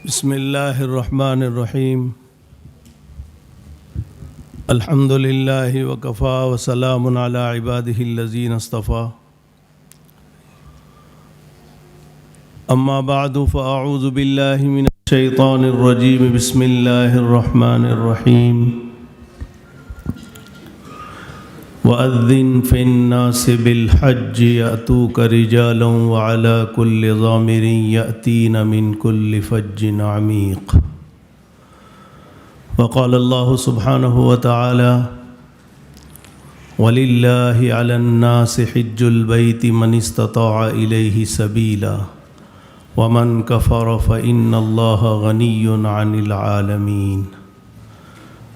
بسم اللہ الرحمن الرحیم الحمد للہ وکفا وسلام علی عبادہ الذین اصطفیٰ اما بعد فاعوذ باللہ من الشیطان الرجیم بسم اللہ الرحمن الرحیم وَأَذِّن فِي النَّاسِ بِالْحَجِّ يَأْتُوكَ رِجَالًا وَعَلَى كُلِّ ضَامِرٍ يَأْتِينَ مِنْ كُلِّ فَجٍّ عَمِيقٍ وقال اللہ سبحانہ وتعالی وَلِلَّهِ عَلَى النَّاسِ حِجُّ الْبَيْتِ مَنِ اسْتَطَاعَ إِلَيْهِ سَبِيلًا وَمَنْ كَفَرَ فَإِنَّ اللَّهَ غَنِيٌّ عَنِ الْعَالَمِينَ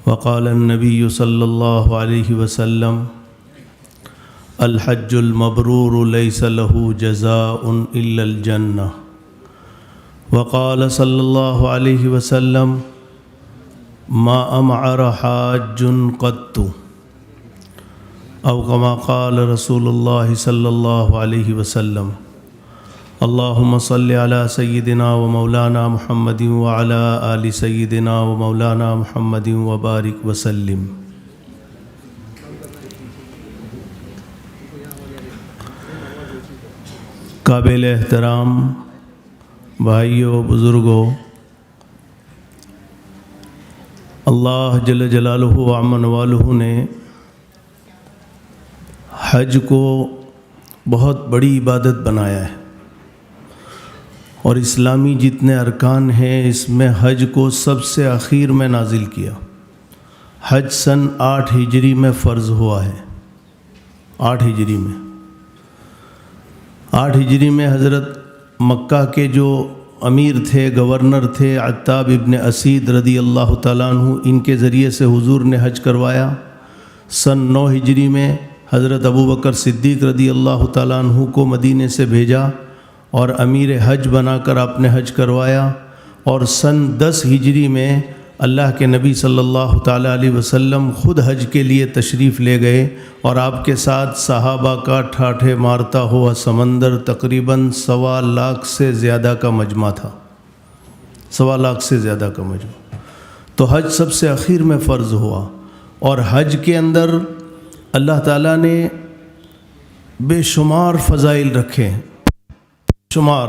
وقال النبی صلی اللہ علیہ وسلم الحج المبرور لیس له جزاء الا الجنہ وقال صلی اللہ علیہ وسلم ما امعر حاج قط او كما قال رسول اللہ صلی اللہ علیہ وسلم اللہم صلی علی سیدنا و مولانا محمد وعلی آل سیدنا و مولانا محمد وبارک وسلم۔ قابل احترام بھائیوں بزرگوں، اللہ جل جلالہ و عمن والہ نے حج کو بہت بڑی عبادت بنایا ہے، اور اسلامی جتنے ارکان ہیں اس میں حج کو سب سے اخیر میں نازل کیا۔ حج سن 8 ہجری میں فرض ہوا ہے، 8 ہجری میں 8 ہجری میں حضرت مکہ کے جو امیر تھے، گورنر تھے، عتاب ابن اسید رضی اللہ تعالیٰ عنہ، ان کے ذریعے سے حضور نے حج کروایا۔ سن 9 ہجری میں حضرت ابوبکر صدیق رضی اللہ تعالیٰ عنہ کو مدینے سے بھیجا اور امیر حج بنا کر آپ نے حج کروایا، اور سن 10 ہجری میں اللہ کے نبی صلی اللہ تعالیٰ علیہ وسلم خود حج کے لیے تشریف لے گئے، اور آپ کے ساتھ صحابہ کا ٹھاٹھے مارتا ہوا سمندر تقریباً 1.25 لاکھ سے زیادہ کا مجمع تھا، 1.25 لاکھ سے زیادہ کا مجمع۔ تو حج سب سے اخیر میں فرض ہوا، اور حج کے اندر اللہ تعالیٰ نے بے شمار فضائل رکھے ہیں، شمار۔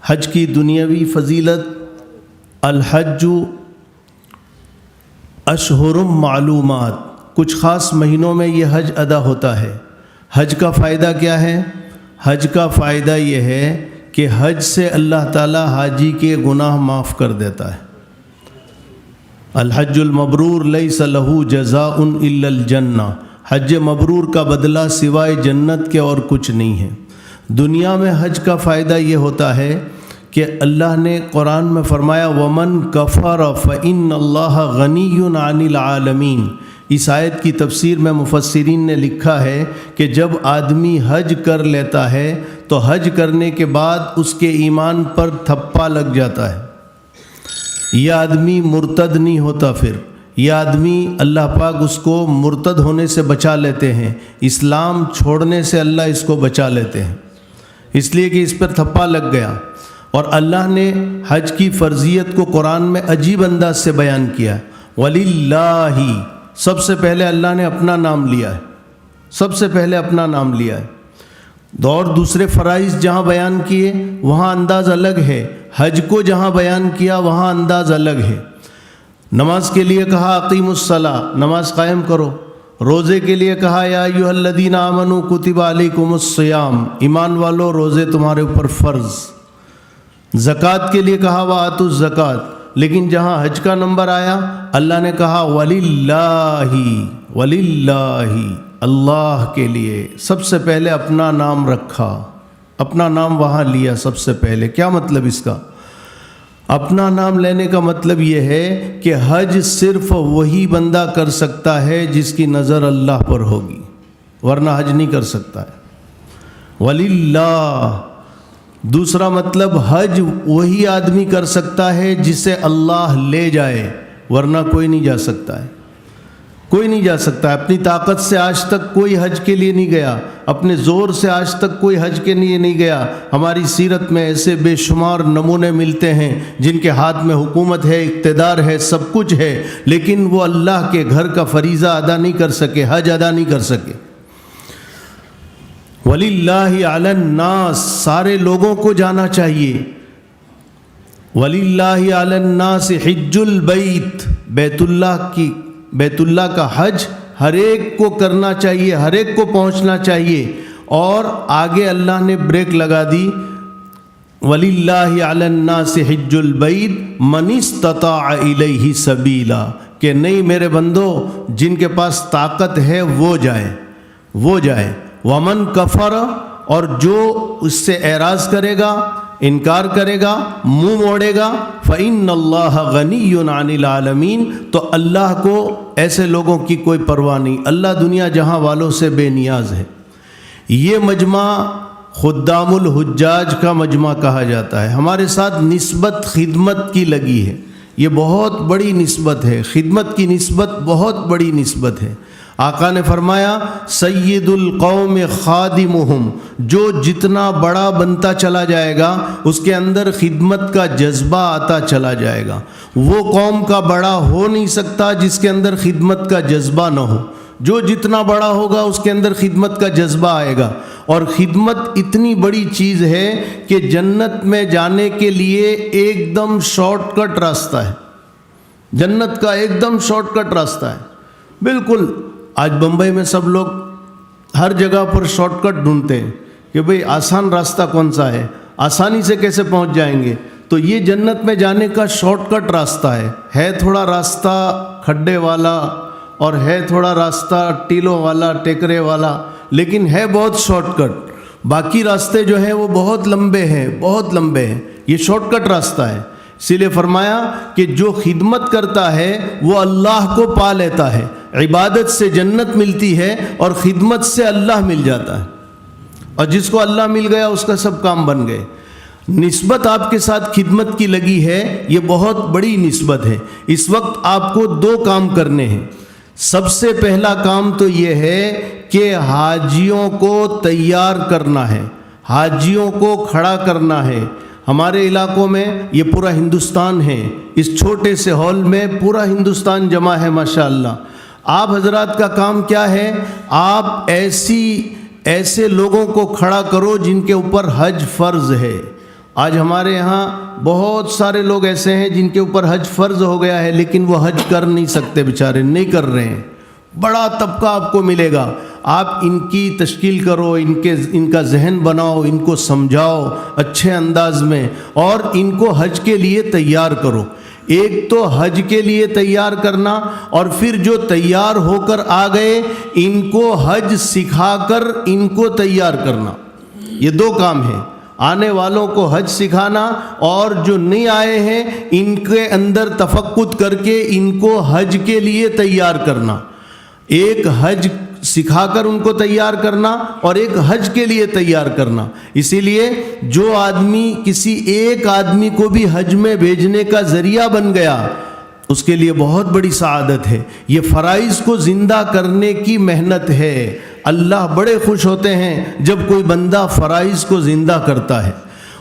حج کی دنیاوی فضیلت، الحج اشہر معلومات، کچھ خاص مہینوں میں یہ حج ادا ہوتا ہے۔ حج کا فائدہ کیا ہے؟ حج کا فائدہ یہ ہے کہ حج سے اللہ تعالی حاجی کے گناہ معاف کر دیتا ہے۔ الحج المبرور لیس له جزاء الا الجنہ، حج مبرور کا بدلہ سوائے جنت کے اور کچھ نہیں ہے۔ دنیا میں حج کا فائدہ یہ ہوتا ہے کہ اللہ نے قرآن میں فرمایا وَمَن كَفَرَ فَإِنَّ اللَّهَ غَنِيٌّ عَنِ الْعَالَمِينَ۔ اس آیت کی تفسیر میں مفسرین نے لکھا ہے کہ جب آدمی حج کر لیتا ہے تو حج کرنے کے بعد اس کے ایمان پر تھپا لگ جاتا ہے، یہ آدمی مرتد نہیں ہوتا، پھر یہ آدمی اللہ پاک اس کو مرتد ہونے سے بچا لیتے ہیں، اسلام چھوڑنے سے اللہ اس کو بچا لیتے ہیں، اس لیے کہ اس پر تھپا لگ گیا۔ اور اللہ نے حج کی فرضیت کو قرآن میں عجیب انداز سے بیان کیا ہے۔ وَلِلَّهِ، سب سے پہلے اللہ نے اپنا نام لیا ہے، سب سے پہلے اپنا نام لیا ہے۔ اور دوسرے فرائض جہاں بیان کیے وہاں انداز الگ ہے، حج کو جہاں بیان کیا وہاں انداز الگ ہے۔ نماز کے لیے کہا اقیم الصلاۃ، نماز قائم کرو۔ روزے کے لیے کہا یا ایھا الذین آمنوا کتب علیکم الصیام، ایمان والو روزے تمہارے اوپر فرض۔ زکوٰۃ کے لیے کہا وآتوا الزکوٰۃ، لیکن جہاں حج کا نمبر آیا اللہ نے کہا وللہ، وللہ، اللہ کے لیے سب سے پہلے اپنا نام رکھا، اپنا نام وہاں لیا سب سے پہلے۔ کیا مطلب اس کا؟ اپنا نام لینے کا مطلب یہ ہے کہ حج صرف وہی بندہ کر سکتا ہے جس کی نظر اللہ پر ہوگی، ورنہ حج نہیں کر سکتا ہے۔ وللہ، دوسرا مطلب حج وہی آدمی کر سکتا ہے جسے اللہ لے جائے، ورنہ کوئی نہیں جا سکتا ہے۔ کوئی نہیں جا سکتا. اپنی طاقت سے آج تک کوئی حج کے لیے نہیں گیا, اپنے زور سے آج تک کوئی حج کے لیے نہیں گیا. ہماری سیرت میں ایسے بے شمار نمونے ملتے ہیں جن کے ہاتھ میں حکومت ہے, اقتدار ہے, سب کچھ ہے, لیکن وہ اللہ کے گھر کا فریضہ ادا نہیں کر سکے, حج ادا نہیں کر سکے. وَلِلَّهِ عَلَى النَّاسِ, سارے لوگوں کو جانا چاہیے. وَلِلَّهِ عَلَى النَّاسِ حِجُّ الْبَيْتِ, بیت اللہ کا حج ہر ایک کو کرنا چاہیے, ہر ایک کو پہنچنا چاہیے. اور آگے اللہ نے بریک لگا دی, وَلِلَّهِ عَلَى النَّاسِ حِجُّ الْبَيْتِ مَنِ اسْتَطَاعَ إِلَيْهِ سَبِيلًا, کہ نہیں میرے بندو, جن کے پاس طاقت ہے وہ جائے. وَمَنْ كَفَرَ, اور جو اس سے اعراض کرے گا, انکار کرے گا, منہ موڑے گا, فَإِنَّ اللَّهَ غَنِيٌّ عَنِ الْعَالَمِينَ, تو اللہ کو ایسے لوگوں کی کوئی پرواہ نہیں. اللہ دنیا جہاں والوں سے بے نیاز ہے. یہ مجمع خدام الحجاج کا مجمع کہا جاتا ہے. ہمارے ساتھ نسبت خدمت کی لگی ہے. یہ بہت بڑی نسبت ہے, خدمت کی نسبت بہت بڑی نسبت ہے. آقا نے فرمایا سید القوم خادمہم, جو جتنا بڑا بنتا چلا جائے گا اس کے اندر خدمت کا جذبہ آتا چلا جائے گا. وہ قوم کا بڑا ہو نہیں سکتا جس کے اندر خدمت کا جذبہ نہ ہو. جو جتنا بڑا ہوگا اس کے اندر خدمت کا جذبہ آئے گا. اور خدمت اتنی بڑی چیز ہے کہ جنت میں جانے کے لیے ایک دم شارٹ کٹ راستہ ہے. جنت کا ایک دم شارٹ کٹ راستہ ہے بالکل. آج بمبئی میں سب لوگ ہر جگہ پر شارٹ کٹ ڈھونڈتے ہیں کہ بھئی آسان راستہ کون سا ہے, آسانی سے کیسے پہنچ جائیں گے. تو یہ جنت میں جانے کا شارٹ کٹ راستہ ہے تھوڑا راستہ کھڈے والا اور ہے تھوڑا راستہ ٹیلوں والا, ٹیکرے والا, لیکن ہے بہت شارٹ کٹ. باقی راستے جو ہیں وہ بہت لمبے ہیں, بہت لمبے ہیں. یہ شارٹ کٹ راستہ ہے. اسی لیے فرمایا کہ جو خدمت کرتا ہے وہ اللہ کو پا لیتا ہے. عبادت سے جنت ملتی ہے اور خدمت سے اللہ مل جاتا ہے. اور جس کو اللہ مل گیا اس کا سب کام بن گئے. نسبت آپ کے ساتھ خدمت کی لگی ہے, یہ بہت بڑی نسبت ہے. اس وقت آپ کو 2 کام کرنے ہیں. سب سے پہلا کام تو یہ ہے کہ حاجیوں کو تیار کرنا ہے, حاجیوں کو کھڑا کرنا ہے. ہمارے علاقوں میں یہ پورا ہندوستان ہے, اس چھوٹے سے ہال میں پورا ہندوستان جمع ہے ماشاءاللہ. آپ حضرات کا کام کیا ہے, آپ ایسے لوگوں کو کھڑا کرو جن کے اوپر حج فرض ہے. آج ہمارے ہاں بہت سارے لوگ ایسے ہیں جن کے اوپر حج فرض ہو گیا ہے لیکن وہ حج کر نہیں سکتے, بیچارے نہیں کر رہے ہیں. بڑا طبقہ آپ کو ملے گا. آپ ان کی تشکیل کرو, ان کا ذہن بناؤ, ان کو سمجھاؤ اچھے انداز میں, اور ان کو حج کے لیے تیار کرو. ایک تو حج کے لیے تیار کرنا, اور پھر جو تیار ہو کر آ گئے ان کو حج سکھا کر ان کو تیار کرنا. یہ 2 کام ہیں. آنے والوں کو حج سکھانا اور جو نہیں آئے ہیں ان کے اندر تفقد کر کے ان کو حج کے لیے تیار کرنا. ایک حج سکھا کر ان کو تیار کرنا اور ایک حج کے لیے تیار کرنا. اسی لیے جو آدمی کسی ایک آدمی کو بھی حج میں بھیجنے کا ذریعہ بن گیا اس کے لیے بہت بڑی سعادت ہے. یہ فرائض کو زندہ کرنے کی محنت ہے. اللہ بڑے خوش ہوتے ہیں جب کوئی بندہ فرائض کو زندہ کرتا ہے.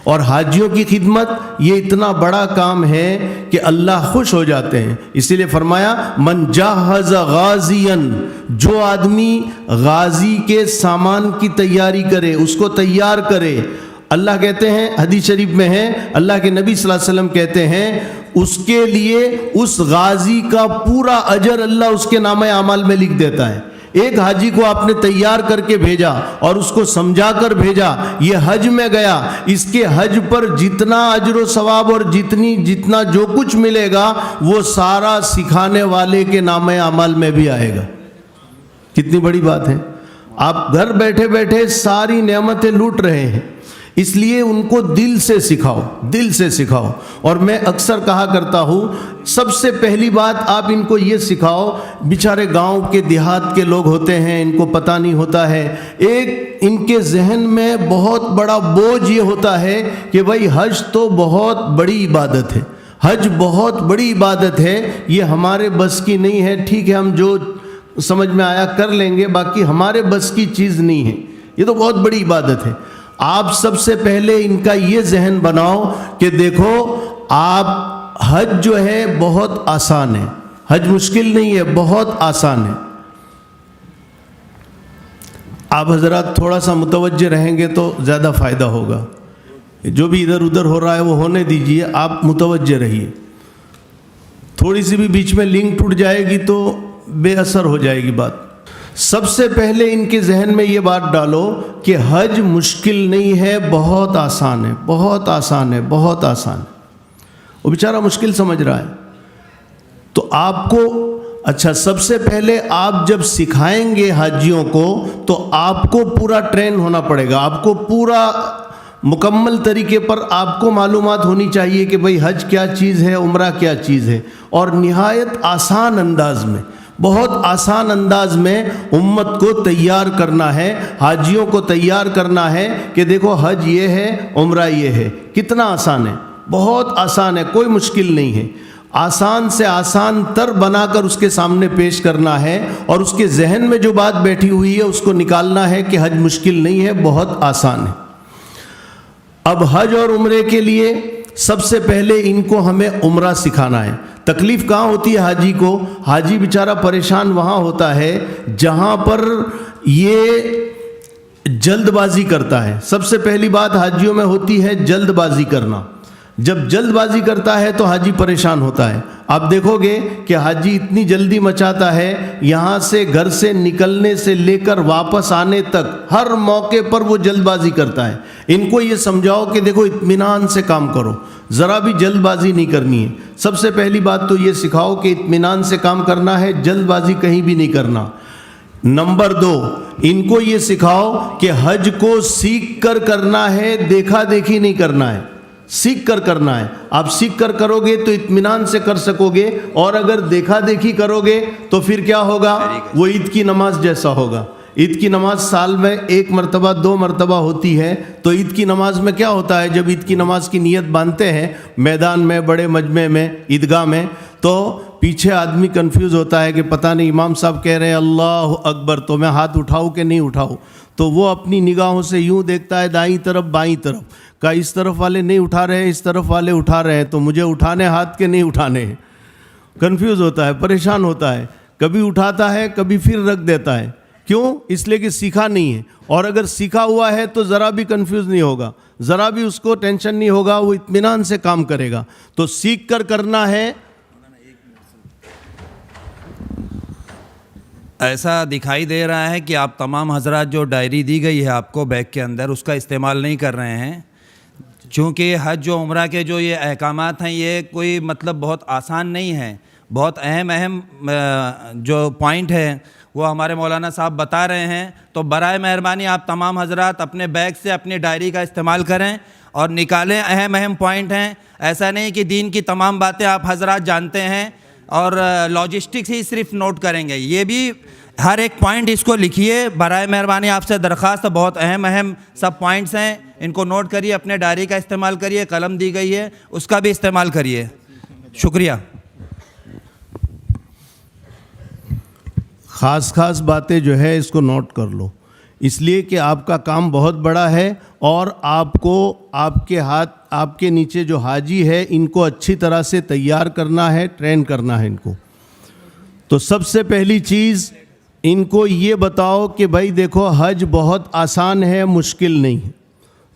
اور حاجیوں کی خدمت یہ اتنا بڑا کام ہے کہ اللہ خوش ہو جاتے ہیں. اسی لیے فرمایا من جاہز غازیاً, جو آدمی غازی کے سامان کی تیاری کرے, اس کو تیار کرے. اللہ کہتے ہیں, حدیث شریف میں ہے, اللہ کے نبی صلی اللہ علیہ وسلم کہتے ہیں اس کے لیے اس غازی کا پورا اجر اللہ اس کے نامہ اعمال میں لکھ دیتا ہے. ایک حاجی کو آپ نے تیار کر کے بھیجا اور اس کو سمجھا کر بھیجا, یہ حج میں گیا, اس کے حج پر جتنا اجر و ثواب اور جتنا جو کچھ ملے گا وہ سارا سکھانے والے کے نامہ اعمال میں بھی آئے گا. کتنی بڑی بات ہے. آپ گھر بیٹھے بیٹھے ساری نعمتیں لوٹ رہے ہیں, اس لیے ان کو دل سے سکھاؤ, دل سے سکھاؤ. اور میں اکثر کہا کرتا ہوں سب سے پہلی بات آپ ان کو یہ سکھاؤ, بیچارے گاؤں کے دیہات کے لوگ ہوتے ہیں, ان کو پتہ نہیں ہوتا ہے. ایک ان کے ذہن میں بہت بڑا بوجھ یہ ہوتا ہے کہ بھائی حج تو بہت بڑی عبادت ہے, حج بہت بڑی عبادت ہے, یہ ہمارے بس کی نہیں ہے. ٹھیک ہے, ہم جو سمجھ میں آیا کر لیں گے، باقی ہمارے بس کی چیز نہیں ہے، یہ تو بہت بڑی عبادت ہے۔ آپ سب سے پہلے ان کا یہ ذہن بناؤ کہ دیکھو آپ حج جو ہے بہت آسان ہے، حج مشکل نہیں ہے، بہت آسان ہے۔ آپ حضرات تھوڑا سا متوجہ رہیں گے تو زیادہ فائدہ ہوگا، جو بھی ادھر ادھر ہو رہا ہے وہ ہونے دیجئے، آپ متوجہ رہیے۔ تھوڑی سی بھی بیچ میں لنک ٹوٹ جائے گی تو بے اثر ہو جائے گی بات۔ سب سے پہلے ان کے ذہن میں یہ بات ڈالو کہ حج مشکل نہیں ہے، بہت آسان ہے، بہت آسان ہے، بہت آسان ہے۔ وہ بیچارہ مشکل سمجھ رہا ہے تو آپ کو اچھا سب سے پہلے آپ جب سکھائیں گے حاجیوں کو تو آپ کو پورا ٹرین ہونا پڑے گا، آپ کو پورا مکمل طریقے پر آپ کو معلومات ہونی چاہیے کہ بھئی حج کیا چیز ہے، عمرہ کیا چیز ہے، اور نہایت آسان انداز میں، بہت آسان انداز میں امت کو تیار کرنا ہے، حاجیوں کو تیار کرنا ہے کہ دیکھو حج یہ ہے، عمرہ یہ ہے۔ کتنا آسان ہے، بہت آسان ہے، کوئی مشکل نہیں ہے۔ آسان سے آسان تر بنا کر اس کے سامنے پیش کرنا ہے، اور اس کے ذہن میں جو بات بیٹھی ہوئی ہے اس کو نکالنا ہے کہ حج مشکل نہیں ہے، بہت آسان ہے۔ اب حج اور عمرے کے لیے سب سے پہلے ان کو ہمیں عمرہ سکھانا ہے۔ تکلیف کہاں ہوتی ہے حاجی کو؟ حاجی بیچارہ پریشان وہاں ہوتا ہے جہاں پر یہ جلد بازی کرتا ہے۔ سب سے پہلی بات حاجیوں میں ہوتی ہے جلد بازی کرنا۔ جب جلد بازی کرتا ہے تو حاجی پریشان ہوتا ہے۔ آپ دیکھو گے کہ حاجی اتنی جلدی مچاتا ہے، یہاں سے گھر سے نکلنے سے لے کر واپس آنے تک ہر موقع پر وہ جلد بازی کرتا ہے۔ ان کو یہ سمجھاؤ کہ دیکھو اطمینان سے کام کرو، ذرا بھی جلد بازی نہیں کرنی ہے۔ سب سے پہلی بات تو یہ سکھاؤ کہ اطمینان سے کام کرنا ہے، جلد بازی کہیں بھی نہیں کرنا۔ نمبر 2، ان کو یہ سکھاؤ کہ حج کو سیکھ کر کرنا ہے، دیکھا دیکھی نہیں کرنا ہے، سیکھ کر کرنا ہے۔ آپ سیکھ کر کرو گے تو اطمینان سے کر سکو گے، اور اگر دیکھا دیکھی کرو گے تو پھر کیا ہوگا؟ وہ عید کی نماز جیسا ہوگا۔ عید کی نماز سال میں 1 مرتبہ 2 مرتبہ ہوتی ہے، تو عید کی نماز میں کیا ہوتا ہے؟ جب عید کی نماز کی نیت باندھتے ہیں میدان میں، بڑے مجمع میں، عیدگاہ میں، تو پیچھے آدمی کنفیوز ہوتا ہے کہ پتہ نہیں امام صاحب کہہ رہے ہیں اللہ اکبر تو میں ہاتھ اٹھاؤں کہ نہیں اٹھاؤں، تو وہ اپنی نگاہوں سے یوں دیکھتا ہے دائیں طرف بائیں طرف، کہ اس طرف والے نہیں اٹھا رہے ہیں، اس طرف والے اٹھا رہے ہیں، تو مجھے اٹھانے ہاتھ کے نہیں اٹھانے ہیں۔ کنفیوز ہوتا ہے، پریشان ہوتا ہے، کبھی اٹھاتا ہے کبھی پھر رکھ دیتا ہے۔ کیوں؟ اس لیے کہ سیکھا نہیں ہے، اور اگر سیکھا ہوا ہے تو ذرا بھی کنفیوز نہیں ہوگا، ذرا بھی اس کو ٹینشن نہیں ہوگا، وہ اطمینان سے کام کرے گا۔ تو سیکھ کر کرنا ہے۔ ایسا دکھائی دے رہا ہے کہ آپ تمام حضرات جو ڈائری دی گئی ہے آپ کو بیگ کے اندر، اس کا استعمال نہیں کر رہے ہیں، چونکہ حج و عمرہ کے جو یہ احکامات ہیں یہ کوئی مطلب بہت آسان نہیں ہے، بہت اہم جو پوائنٹ ہے وہ ہمارے مولانا صاحب بتا رہے ہیں۔ تو برائے مہربانی آپ تمام حضرات اپنے بیگ سے اپنی ڈائری کا استعمال کریں اور نکالیں، اہم پوائنٹ ہیں۔ ایسا نہیں کہ دین کی تمام باتیں آپ حضرات جانتے ہیں اور لاجسٹکس ہی صرف نوٹ کریں گے، یہ بھی ہر ایک پوائنٹ اس کو لکھیے برائے مہربانی، آپ سے درخواست، بہت اہم سب پوائنٹس ہیں، ان کو نوٹ کریے، اپنے ڈائری کا استعمال کریے، قلم دی گئی ہے اس کا بھی استعمال کریے۔ شکریہ۔ خاص باتیں جو ہے اس کو نوٹ کر لو، اس لیے کہ آپ کا کام بہت بڑا ہے، اور آپ کو آپ کے ہاتھ، آپ کے نیچے جو حاجی ہے ان کو اچھی طرح سے تیار کرنا ہے، ٹرین کرنا ہے ان کو۔ تو سب سے پہلی چیز ان کو یہ بتاؤ کہ بھائی دیکھو حج بہت آسان ہے، مشکل نہیں ہے،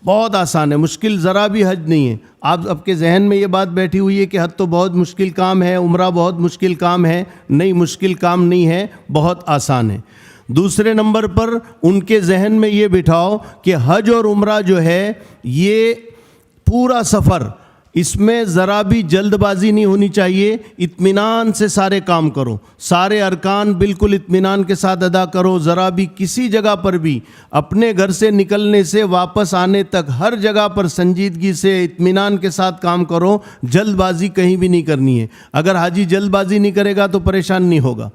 بہت آسان ہے، مشکل ذرا بھی حج نہیں ہے۔ آپ کے ذہن میں یہ بات بیٹھی ہوئی ہے کہ حج تو بہت مشکل کام ہے، عمرہ بہت مشکل کام ہے، نہیں، مشکل کام نہیں ہے، بہت آسان ہے۔ دوسرے نمبر پر ان کے ذہن میں یہ بٹھاؤ کہ حج اور عمرہ جو ہے یہ پورا سفر، اس میں ذرا بھی جلد بازی نہیں ہونی چاہیے، اطمینان سے سارے کام کرو، سارے ارکان بالکل اطمینان کے ساتھ ادا کرو، ذرا بھی کسی جگہ پر بھی اپنے گھر سے نکلنے سے واپس آنے تک ہر جگہ پر سنجیدگی سے اطمینان کے ساتھ کام کرو، جلد بازی کہیں بھی نہیں کرنی ہے۔ اگر حاجی جلد بازی نہیں کرے گا تو پریشان نہیں ہوگا۔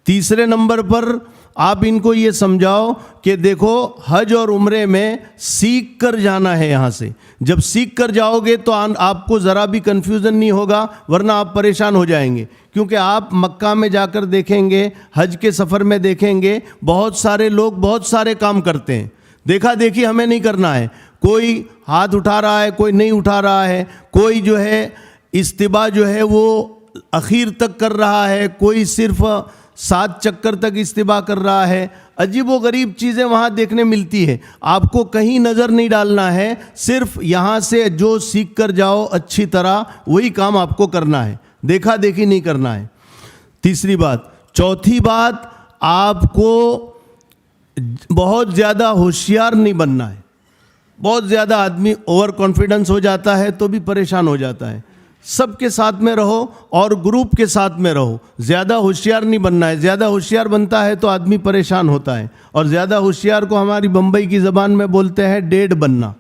تیسرے نمبر پر آپ ان کو یہ سمجھاؤ کہ دیکھو حج اور عمرے میں سیکھ کر جانا ہے یہاں سے. جب سیکھ کر جاؤ گے تو آپ کو ذرا بھی کنفیوژن نہیں ہوگا, ورنہ آپ پریشان ہو جائیں گے. کیونکہ آپ مکہ میں جا کر دیکھیں گے, حج کے سفر میں دیکھیں گے, بہت سارے لوگ بہت سارے کام کرتے ہیں. دیکھا دیکھی ہمیں نہیں کرنا ہے. کوئی ہاتھ اٹھا رہا ہے, کوئی نہیں اٹھا رہا ہے, کوئی جو ہے استباء جو ہے وہ اخیر تک کر رہا ہے, کوئی صرف 7 چکر تک استباء کر رہا ہے. عجیب و غریب چیزیں وہاں دیکھنے ملتی ہے. آپ کو کہیں نظر نہیں ڈالنا ہے, صرف یہاں سے جو سیکھ کر جاؤ اچھی طرح وہی کام آپ کو کرنا ہے, دیکھا دیکھی نہیں کرنا ہے. تیسری بات. چوتھی بات, آپ کو بہت زیادہ ہوشیار نہیں بننا ہے. بہت زیادہ آدمی اوور کانفیڈنس ہو جاتا ہے تو بھی پریشان ہو جاتا ہے. سب کے ساتھ میں رہو اور گروپ کے ساتھ میں رہو. زیادہ ہوشیار نہیں بننا ہے. زیادہ ہوشیار بنتا ہے تو آدمی پریشان ہوتا ہے. اور زیادہ ہوشیار کو ہماری بمبئی کی زبان میں بولتے ہیں ڈیڑھ بننا.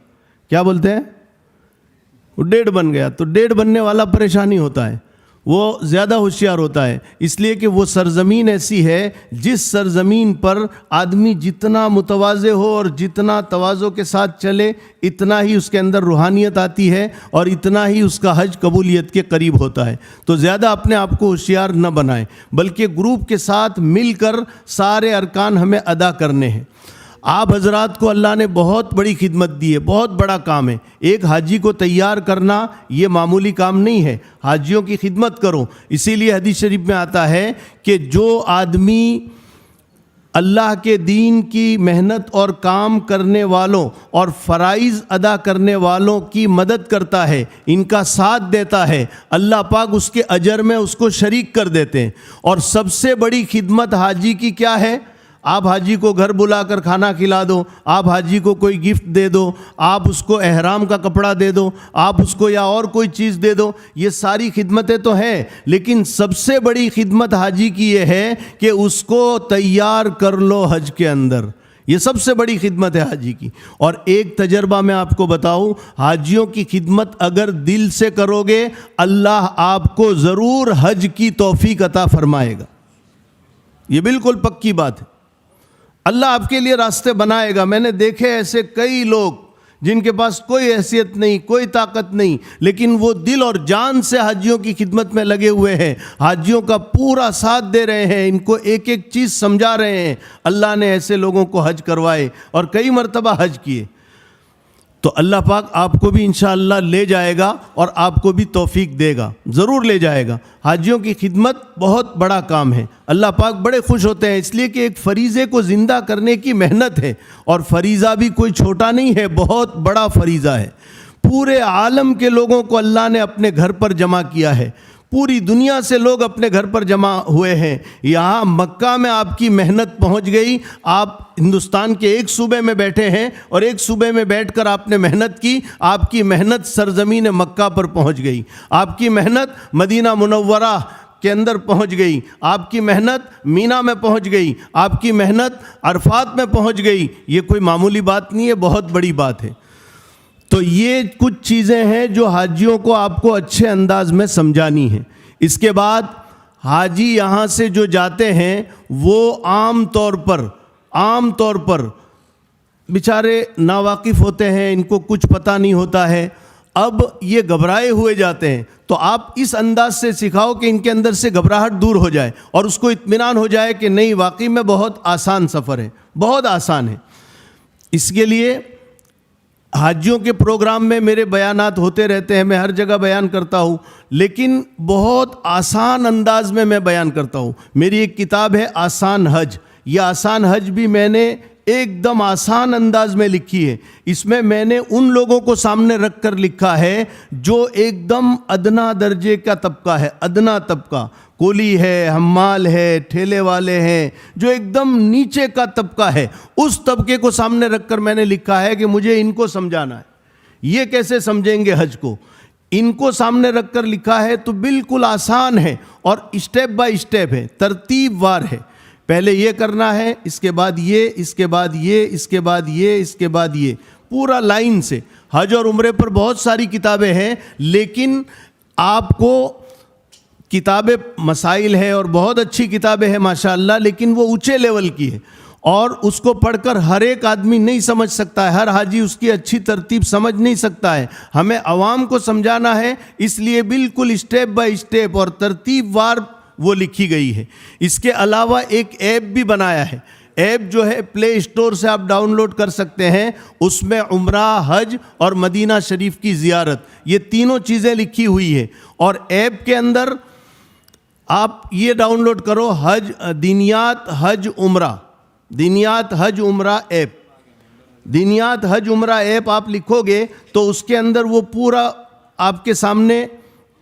کیا بولتے ہیں؟ وہ ڈیڑھ بن گیا. تو ڈیڑھ بننے والا پریشانی ہوتا ہے, وہ زیادہ ہوشیار ہوتا ہے. اس لیے کہ وہ سرزمین ایسی ہے جس سرزمین پر آدمی جتنا متواضع ہو اور جتنا تواضع کے ساتھ چلے اتنا ہی اس کے اندر روحانیت آتی ہے اور اتنا ہی اس کا حج قبولیت کے قریب ہوتا ہے. تو زیادہ اپنے آپ کو ہوشیار نہ بنائیں, بلکہ گروپ کے ساتھ مل کر سارے ارکان ہمیں ادا کرنے ہیں. آپ حضرات کو اللہ نے بہت بڑی خدمت دی ہے, بہت بڑا کام ہے. ایک حاجی کو تیار کرنا یہ معمولی کام نہیں ہے. حاجیوں کی خدمت کرو. اسی لیے حدیث شریف میں آتا ہے کہ جو آدمی اللہ کے دین کی محنت اور کام کرنے والوں اور فرائض ادا کرنے والوں کی مدد کرتا ہے, ان کا ساتھ دیتا ہے, اللہ پاک اس کے اجر میں اس کو شریک کر دیتے ہیں. اور سب سے بڑی خدمت حاجی کی کیا ہے؟ آپ حاجی کو گھر بلا کر کھانا کھلا دو, آپ حاجی کو کوئی گفٹ دے دو, آپ اس کو احرام کا کپڑا دے دو, آپ اس کو یا اور کوئی چیز دے دو. یہ ساری خدمتیں تو ہیں, لیکن سب سے بڑی خدمت حاجی کی یہ ہے کہ اس کو تیار کر لو حج کے اندر. یہ سب سے بڑی خدمت ہے حاجی کی. اور ایک تجربہ میں آپ کو بتاؤں, حاجیوں کی خدمت اگر دل سے کرو گے اللہ آپ کو ضرور حج کی توفیق عطا فرمائے گا. یہ بالکل پکی بات ہے. اللہ آپ کے لیے راستے بنائے گا. میں نے دیکھے ایسے کئی لوگ جن کے پاس کوئی حیثیت نہیں, کوئی طاقت نہیں, لیکن وہ دل اور جان سے حاجیوں کی خدمت میں لگے ہوئے ہیں, حاجیوں کا پورا ساتھ دے رہے ہیں, ان کو ایک ایک چیز سمجھا رہے ہیں. اللہ نے ایسے لوگوں کو حج کروائے اور کئی مرتبہ حج کیے. تو اللہ پاک آپ کو بھی انشاءاللہ لے جائے گا اور آپ کو بھی توفیق دے گا, ضرور لے جائے گا. حاجیوں کی خدمت بہت بڑا کام ہے. اللہ پاک بڑے خوش ہوتے ہیں, اس لیے کہ ایک فریضے کو زندہ کرنے کی محنت ہے, اور فریضہ بھی کوئی چھوٹا نہیں ہے, بہت بڑا فریضہ ہے. پورے عالم کے لوگوں کو اللہ نے اپنے گھر پر جمع کیا ہے. پوری دنیا سے لوگ اپنے گھر پر جمع ہوئے ہیں. یہاں مکہ میں آپ کی محنت پہنچ گئی. آپ ہندوستان کے ایک صوبے میں بیٹھے ہیں اور ایک صوبے میں بیٹھ کر آپ نے محنت کی. آپ کی محنت سرزمین مکہ پر پہنچ گئی. آپ کی محنت مدینہ منورہ کے اندر پہنچ گئی. آپ کی محنت مینا میں پہنچ گئی. آپ کی محنت عرفات میں پہنچ گئی. یہ کوئی معمولی بات نہیں ہے, بہت بڑی بات ہے. تو یہ کچھ چیزیں ہیں جو حاجیوں کو آپ کو اچھے انداز میں سمجھانی ہیں. اس کے بعد حاجی یہاں سے جو جاتے ہیں وہ عام طور پر بیچارے ناواقف ہوتے ہیں, ان کو کچھ پتہ نہیں ہوتا ہے. اب یہ گھبرائے ہوئے جاتے ہیں, تو آپ اس انداز سے سکھاؤ کہ ان کے اندر سے گھبراہٹ دور ہو جائے اور اس کو اطمینان ہو جائے کہ نہیں, واقعی میں بہت آسان سفر ہے, بہت آسان ہے. اس کے لیے حاجیوں کے پروگرام میں میرے بیانات ہوتے رہتے ہیں, میں ہر جگہ بیان کرتا ہوں, لیکن بہت آسان انداز میں بیان کرتا ہوں. میری ایک کتاب ہے آسان حج. یہ آسان حج بھی میں نے ایک دم آسان انداز میں لکھی ہے. اس میں نے ان لوگوں کو سامنے رکھ کر لکھا ہے جو ایک دم ادنا درجے کا طبقہ ہے, ادنا طبقہ, کولی ہے, حمال ہے, ٹھیلے والے ہیں, جو ایک دم نیچے کا طبقہ ہے. اس طبقے کو سامنے رکھ کر میں نے لکھا ہے کہ مجھے ان کو سمجھانا ہے. یہ کیسے سمجھیں گے حج کو؟ ان کو سامنے رکھ کر لکھا ہے تو بالکل آسان ہے اور اسٹیپ بائی اسٹیپ ہے, ترتیب وار ہے. پہلے یہ کرنا ہے, اس کے بعد یہ, اس کے بعد یہ, اس کے بعد یہ, اس کے بعد یہ, پورا لائن سے. حج اور عمرے پر بہت ساری کتابیں ہیں, لیکن آپ کو کتابیں مسائل ہے اور بہت اچھی کتابیں ہیں ماشاءاللہ، لیکن وہ اونچے لیول کی ہے اور اس کو پڑھ کر ہر ایک آدمی نہیں سمجھ سکتا ہے، ہر حاجی اس کی اچھی ترتیب سمجھ نہیں سکتا ہے. ہمیں عوام کو سمجھانا ہے، اس لیے بالکل اسٹیپ بائی اسٹیپ اور ترتیب وار وہ لکھی گئی ہے. اس کے علاوہ ایک ایپ بھی بنایا ہے، ایپ جو ہے پلے اسٹور سے آپ ڈاؤن لوڈ کر سکتے ہیں. اس میں عمرہ، حج اور مدینہ شریف کی زیارت، یہ تینوں چیزیں لکھی ہوئی ہے. اور ایپ کے اندر آپ یہ ڈاؤن لوڈ کرو، حج دینیات حج عمرہ، دینیات حج عمرہ ایپ، دینیات حج عمرہ ایپ آپ لکھو گے تو اس کے اندر وہ پورا آپ کے سامنے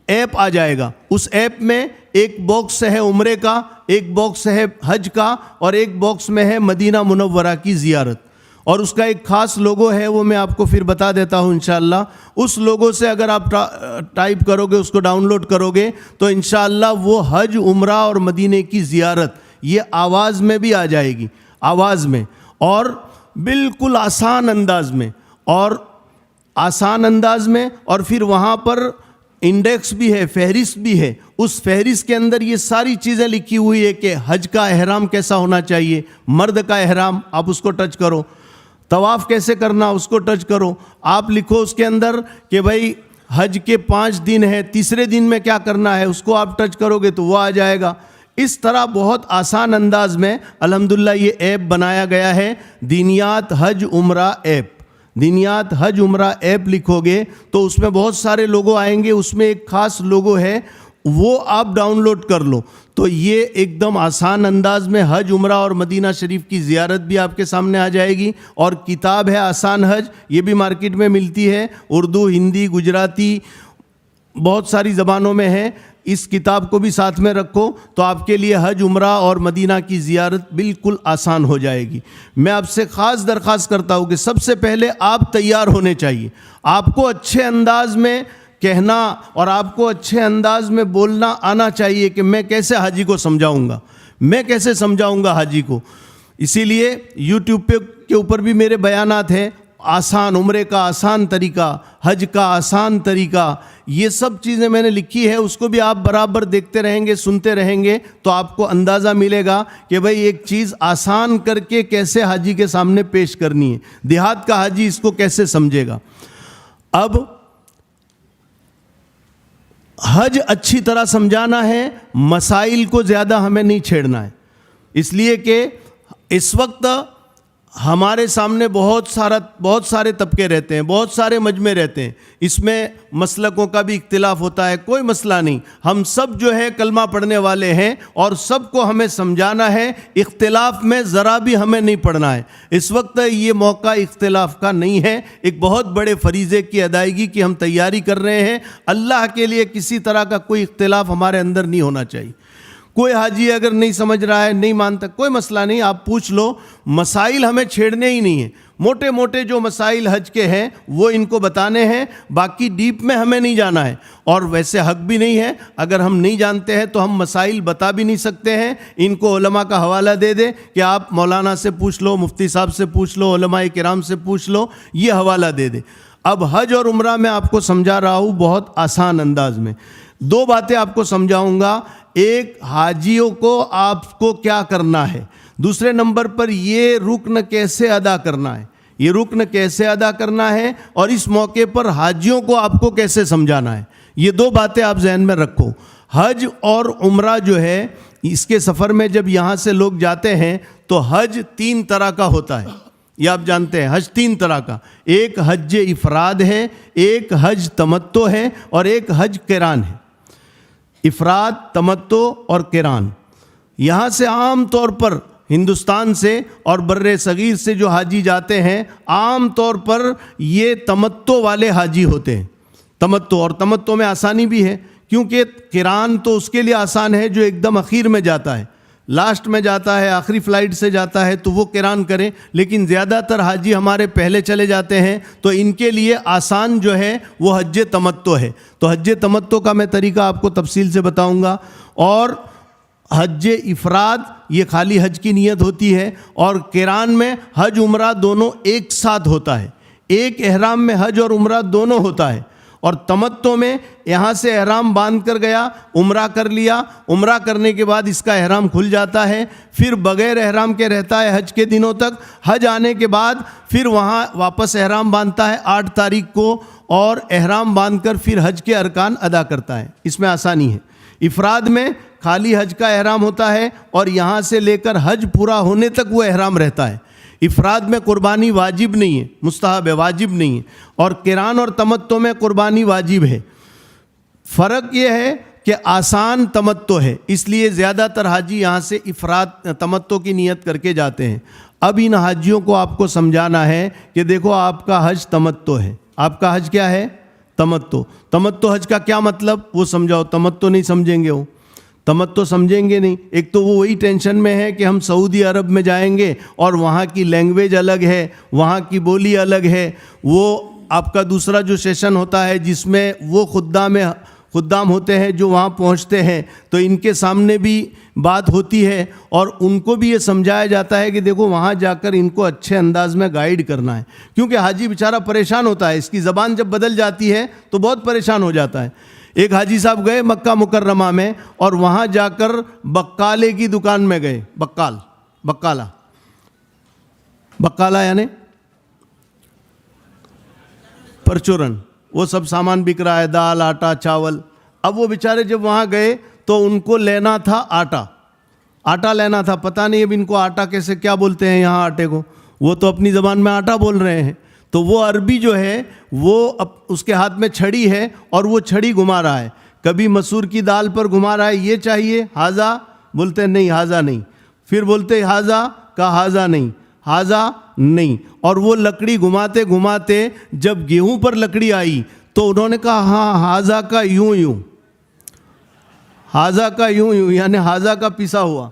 ایپ آ جائے گا. اس ایپ میں ایک باکس ہے عمرے کا، ایک باکس ہے حج کا اور ایک باکس میں ہے مدینہ منورہ کی زیارت. اور اس کا ایک خاص لوگو ہے، وہ میں آپ کو پھر بتا دیتا ہوں انشاءاللہ. اس لوگو سے اگر آپ ٹائپ کرو گے، اس کو ڈاؤن لوڈ کرو گے تو انشاءاللہ وہ حج عمرہ اور مدینے کی زیارت یہ آواز میں بھی آ جائے گی، آواز میں، اور بالکل آسان انداز میں، اور آسان انداز میں. اور پھر وہاں پر انڈیکس بھی ہے، فہرست بھی ہے. اس فہرست کے اندر یہ ساری چیزیں لکھی ہوئی ہے کہ حج کا احرام کیسا ہونا چاہیے، مرد کا احرام آپ اس کو ٹچ کرو، طواف کیسے کرنا اس کو ٹچ کرو. آپ لکھو اس کے اندر کہ بھائی حج کے 5 دن ہیں، تیسرے دن میں کیا کرنا ہے، اس کو آپ ٹچ کرو گے تو وہ آ جائے گا. اس طرح بہت آسان انداز میں الحمدللہ یہ ایپ بنایا گیا ہے، دینیات حج عمرہ ایپ. دینیات حج عمرہ ایپ لکھو گے تو اس میں بہت سارے لوگو آئیں گے. اس میں ایک خاص لوگو ہے، وہ آپ ڈاؤن لوڈ کر لو تو یہ ایک دم آسان انداز میں حج عمرہ اور مدینہ شریف کی زیارت بھی آپ کے سامنے آ جائے گی. اور کتاب ہے آسان حج، یہ بھی مارکیٹ میں ملتی ہے، اردو، ہندی، گجراتی، بہت ساری زبانوں میں ہے. اس کتاب کو بھی ساتھ میں رکھو تو آپ کے لیے حج عمرہ اور مدینہ کی زیارت بالکل آسان ہو جائے گی. میں آپ سے خاص درخواست کرتا ہوں کہ سب سے پہلے آپ تیار ہونے چاہیے. آپ کو اچھے انداز میں کہنا اور آپ کو اچھے انداز میں بولنا آنا چاہیے کہ میں کیسے حاجی کو سمجھاؤں گا، میں کیسے سمجھاؤں گا حاجی کو. اسی لیے یوٹیوب کے اوپر بھی میرے بیانات ہیں، آسان عمرے کا آسان طریقہ، حج کا آسان طریقہ، یہ سب چیزیں میں نے لکھی ہے. اس کو بھی آپ برابر دیکھتے رہیں گے، سنتے رہیں گے تو آپ کو اندازہ ملے گا کہ بھئی ایک چیز آسان کر کے کیسے حاجی کے سامنے پیش کرنی ہے. دیہات کا حاجی اس کو کیسے سمجھے گا. اب حج اچھی طرح سمجھانا ہے، مسائل کو زیادہ ہمیں نہیں چھیڑنا ہے، اس لیے کہ اس وقت ہمارے سامنے بہت سارے طبقے رہتے ہیں، بہت سارے مجمع رہتے ہیں. اس میں مسلکوں کا بھی اختلاف ہوتا ہے، کوئی مسئلہ نہیں. ہم سب جو ہے کلمہ پڑھنے والے ہیں اور سب کو ہمیں سمجھانا ہے. اختلاف میں ذرا بھی ہمیں نہیں پڑھنا ہے. اس وقت یہ موقع اختلاف کا نہیں ہے. ایک بہت بڑے فریضے کی ادائیگی کی ہم تیاری کر رہے ہیں. اللہ کے لیے کسی طرح کا کوئی اختلاف ہمارے اندر نہیں ہونا چاہیے. کوئی حاجی اگر نہیں سمجھ رہا ہے، نہیں مانتا، کوئی مسئلہ نہیں، آپ پوچھ لو. مسائل ہمیں چھیڑنے ہی نہیں ہیں. موٹے موٹے جو مسائل حج کے ہیں وہ ان کو بتانے ہیں، باقی ڈیپ میں ہمیں نہیں جانا ہے. اور ویسے حق بھی نہیں ہے، اگر ہم نہیں جانتے ہیں تو ہم مسائل بتا بھی نہیں سکتے ہیں. ان کو علماء کا حوالہ دے دیں کہ آپ مولانا سے پوچھ لو، مفتی صاحب سے پوچھ لو، علماء کرام سے پوچھ لو، یہ حوالہ دے دیں. اب حج اور عمرہ میں آپ کو سمجھا رہا ہوں بہت آسان انداز میں. 2 باتیں آپ کو سمجھاؤں گا. ایک، حاجیوں کو آپ کو کیا کرنا ہے. دوسرے نمبر پر یہ رکن کیسے ادا کرنا ہے، یہ رکن کیسے ادا کرنا ہے، اور اس موقع پر حاجیوں کو آپ کو کیسے سمجھانا ہے. یہ 2 باتیں آپ ذہن میں رکھو. حج اور عمرہ جو ہے، اس کے سفر میں جب یہاں سے لوگ جاتے ہیں تو حج 3 طرح کا ہوتا ہے. یہ آپ جانتے ہیں، حج 3 طرح کا. ایک حج افراد ہے، ایک حج تمتع ہے اور ایک حج قران ہے. افراد، تمتع اور قران. یہاں سے عام طور پر ہندوستان سے اور بر صغیر سے جو حاجی جاتے ہیں، عام طور پر یہ تمتع والے حاجی ہوتے ہیں. تمتع، اور تمتع میں آسانی بھی ہے کیونکہ قران تو اس کے لیے آسان ہے جو ایک دم اخیر میں جاتا ہے، لاسٹ میں جاتا ہے، آخری فلائٹ سے جاتا ہے تو وہ قران کریں. لیکن زیادہ تر حاجی ہمارے پہلے چلے جاتے ہیں تو ان کے لیے آسان جو ہے وہ حج تمتع ہے. تو حج تمتع کا میں طریقہ آپ کو تفصیل سے بتاؤں گا. اور حج افراد یہ خالی حج کی نیت ہوتی ہے، اور قران میں حج عمرہ دونوں ایک ساتھ ہوتا ہے. ایک احرام میں حج اور عمرہ دونوں ہوتا ہے. اور تمتع میں یہاں سے احرام باندھ کر گیا, عمرہ کر لیا, عمرہ کرنے کے بعد اس کا احرام کھل جاتا ہے, پھر بغیر احرام کے رہتا ہے حج کے دنوں تک. حج آنے کے بعد پھر وہاں واپس احرام باندھتا ہے 8 تاریخ کو, اور احرام باندھ کر پھر حج کے ارکان ادا کرتا ہے. اس میں آسانی ہے. افراد میں خالی حج کا احرام ہوتا ہے اور یہاں سے لے کر حج پورا ہونے تک وہ احرام رہتا ہے. افراد میں قربانی واجب نہیں ہے, مستحب ہے, واجب نہیں ہے. اور قران اور تمتع میں قربانی واجب ہے. فرق یہ ہے کہ آسان تمتع ہے, اس لیے زیادہ تر حاجی یہاں سے افراد تمتع کی نیت کر کے جاتے ہیں. اب ان حاجیوں کو آپ کو سمجھانا ہے کہ دیکھو آپ کا حج تمتع ہے. آپ کا حج کیا ہے؟ تمتع. تمتع حج کا کیا مطلب وہ سمجھاؤ. تمتع نہیں سمجھیں گے, وہ تمتع سمجھیں گے نہیں. ایک تو وہ وہی ٹینشن میں ہے کہ ہم سعودی عرب میں جائیں گے اور وہاں کی لینگویج الگ ہے, وہاں کی بولی الگ ہے. وہ آپ کا دوسرا جو سیشن ہوتا ہے جس میں وہ خدام ہوتے ہیں جو وہاں پہنچتے ہیں, تو ان کے سامنے بھی بات ہوتی ہے اور ان کو بھی یہ سمجھایا جاتا ہے کہ دیکھو وہاں جا کر ان کو اچھے انداز میں گائیڈ کرنا ہے, کیونکہ حاجی بیچارہ پریشان ہوتا ہے. اس کی زبان جب بدل جاتی ہے تو بہت پریشان ہو جاتا ہے. ایک حاجی صاحب گئے مکہ مکرمہ میں اور وہاں جا کر بقالے کی دکان میں گئے. بقالہ یعنی پرچورن, وہ سب سامان بک رہا ہے, دال, آٹا, چاول. اب وہ بیچارے جب وہاں گئے تو ان کو لینا تھا آٹا لینا تھا. پتہ نہیں اب ان کو آٹا کیسے, کیا بولتے ہیں یہاں آٹے کو, وہ تو اپنی زبان میں آٹا بول رہے ہیں. تو وہ عربی جو ہے وہ اس کے ہاتھ میں چھڑی ہے اور وہ چھڑی گھما رہا ہے. کبھی مسور کی دال پر گھما رہا ہے, یہ چاہیے ہاذا, بولتے نہیں ہاذا نہیں, پھر بولتے ہاذا, کا ہاذا نہیں, ہاذا نہیں. اور وہ لکڑی گھماتے گھماتے جب گیہوں پر لکڑی آئی تو انہوں نے کہا ہاں ہاذا کا یوں یوں, ہاذا کا یوں یوں, یعنی ہاذا کا پیسا ہوا.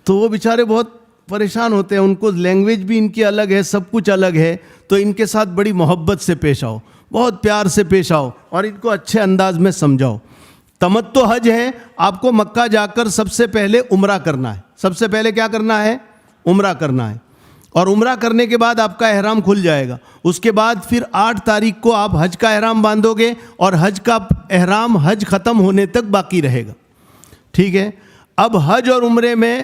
تو وہ بیچارے بہت پریشان ہوتے ہیں, ان کو لینگویج بھی ان کی الگ ہے, سب کچھ الگ ہے. تو ان کے ساتھ بڑی محبت سے پیش آؤ, بہت پیار سے پیش آؤ اور ان کو اچھے انداز میں سمجھاؤ. تمتع حج ہے, آپ کو مکہ جا کر سب سے پہلے عمرہ کرنا ہے. سب سے پہلے کیا کرنا ہے؟ عمرہ کرنا ہے. اور عمرہ کرنے کے بعد آپ کا احرام کھل جائے گا. اس کے بعد پھر 8 تاریخ کو آپ حج کا احرام باندھو گے اور حج کا احرام حج ختم ہونے تک باقی رہے گا. ٹھیک ہے. اب حج اور عمرے میں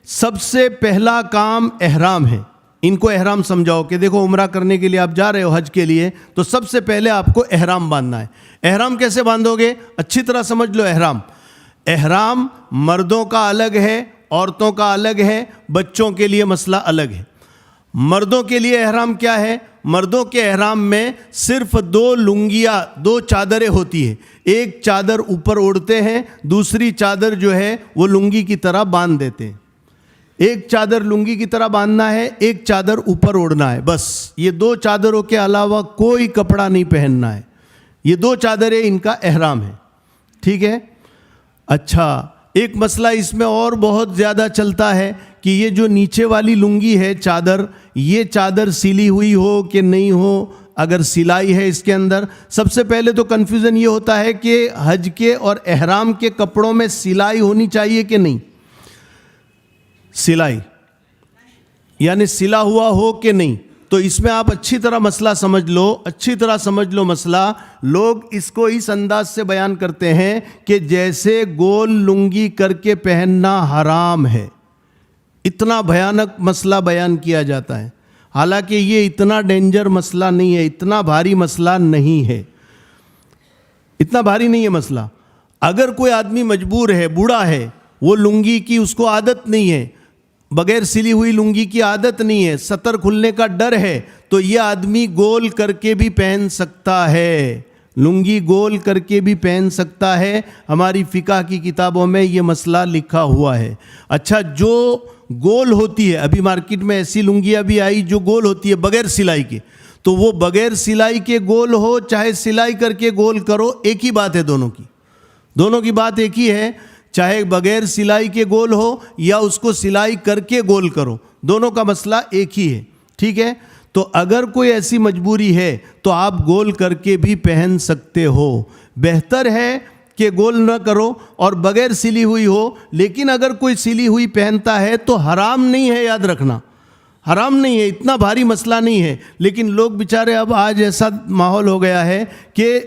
سب سے پہلا کام احرام ہے. ان کو احرام سمجھاؤ کہ دیکھو عمرہ کرنے کے لیے آپ جا رہے ہو حج کے لیے, تو سب سے پہلے آپ کو احرام باندھنا ہے. احرام کیسے باندھو گے؟ اچھی طرح سمجھ لو. احرام مردوں کا الگ ہے, عورتوں کا الگ ہے, بچوں کے لیے مسئلہ الگ ہے. مردوں کے لیے احرام کیا ہے؟ مردوں کے احرام میں صرف 2 لنگیاں, 2 چادریں ہوتی ہیں. ایک چادر اوپر اوڑھتے ہیں, دوسری چادر جو ہے وہ لنگی کی طرح باندھ دیتے ہیں. ایک چادر لنگی کی طرح باندھنا ہے, ایک چادر اوپر اوڑھنا ہے, بس. یہ 2 چادروں کے علاوہ کوئی کپڑا نہیں پہننا ہے. یہ 2 چادریں ان کا احرام ہے. ٹھیک ہے. اچھا, ایک مسئلہ اس میں اور بہت زیادہ چلتا ہے کہ یہ جو نیچے والی لنگی ہے چادر, یہ چادر سلی ہوئی ہو کہ نہیں ہو. اگر سلائی ہے اس کے اندر, سب سے پہلے تو کنفیوژن یہ ہوتا ہے کہ حج کے اور احرام کے کپڑوں میں سلائی ہونی چاہیے کہ نہیں. سلائی یعنی سلا ہوا ہو کہ نہیں. تو اس میں آپ اچھی طرح مسئلہ سمجھ لو, اچھی طرح سمجھ لو مسئلہ. لوگ اس کو اس انداز سے بیان کرتے ہیں کہ جیسے گول لنگی کر کے پہننا حرام ہے. اتنا بھیانک مسئلہ بیان کیا جاتا ہے, حالانکہ یہ اتنا ڈینجر مسئلہ نہیں ہے, اتنا بھاری مسئلہ نہیں ہے, اتنا بھاری نہیں ہے مسئلہ. اگر کوئی آدمی مجبور ہے, بوڑھا ہے, وہ لنگی کی اس کو عادت نہیں ہے, بغیر سلی ہوئی لنگی کی عادت نہیں ہے, سطر کھلنے کا ڈر ہے, تو یہ آدمی گول کر کے بھی پہن سکتا ہے. لنگی گول کر کے بھی پہن سکتا ہے. ہماری فقہ کی کتابوں میں یہ مسئلہ لکھا ہوا ہے. اچھا, جو گول ہوتی ہے, ابھی مارکیٹ میں ایسی لنگیاں بھی آئی جو گول ہوتی ہے بغیر سلائی کے, تو وہ بغیر سلائی کے گول ہو چاہے سلائی کر کے گول کرو, ایک ہی بات ہے. دونوں کی بات ایک ہی ہے. چاہے بغیر سلائی کے گول ہو یا اس کو سلائی کر کے گول کرو, دونوں کا مسئلہ ایک ہی ہے. ٹھیک ہے. تو اگر کوئی ایسی مجبوری ہے تو آپ گول کر کے بھی پہن سکتے ہو. بہتر ہے کہ گول نہ کرو اور بغیر سلی ہوئی ہو. لیکن اگر کوئی سلی ہوئی پہنتا ہے تو حرام نہیں ہے, یاد رکھنا. حرام نہیں ہے, اتنا بھاری مسئلہ نہیں ہے, لیکن لوگ بیچارے اب آج ایسا ماحول ہو گیا ہے کہ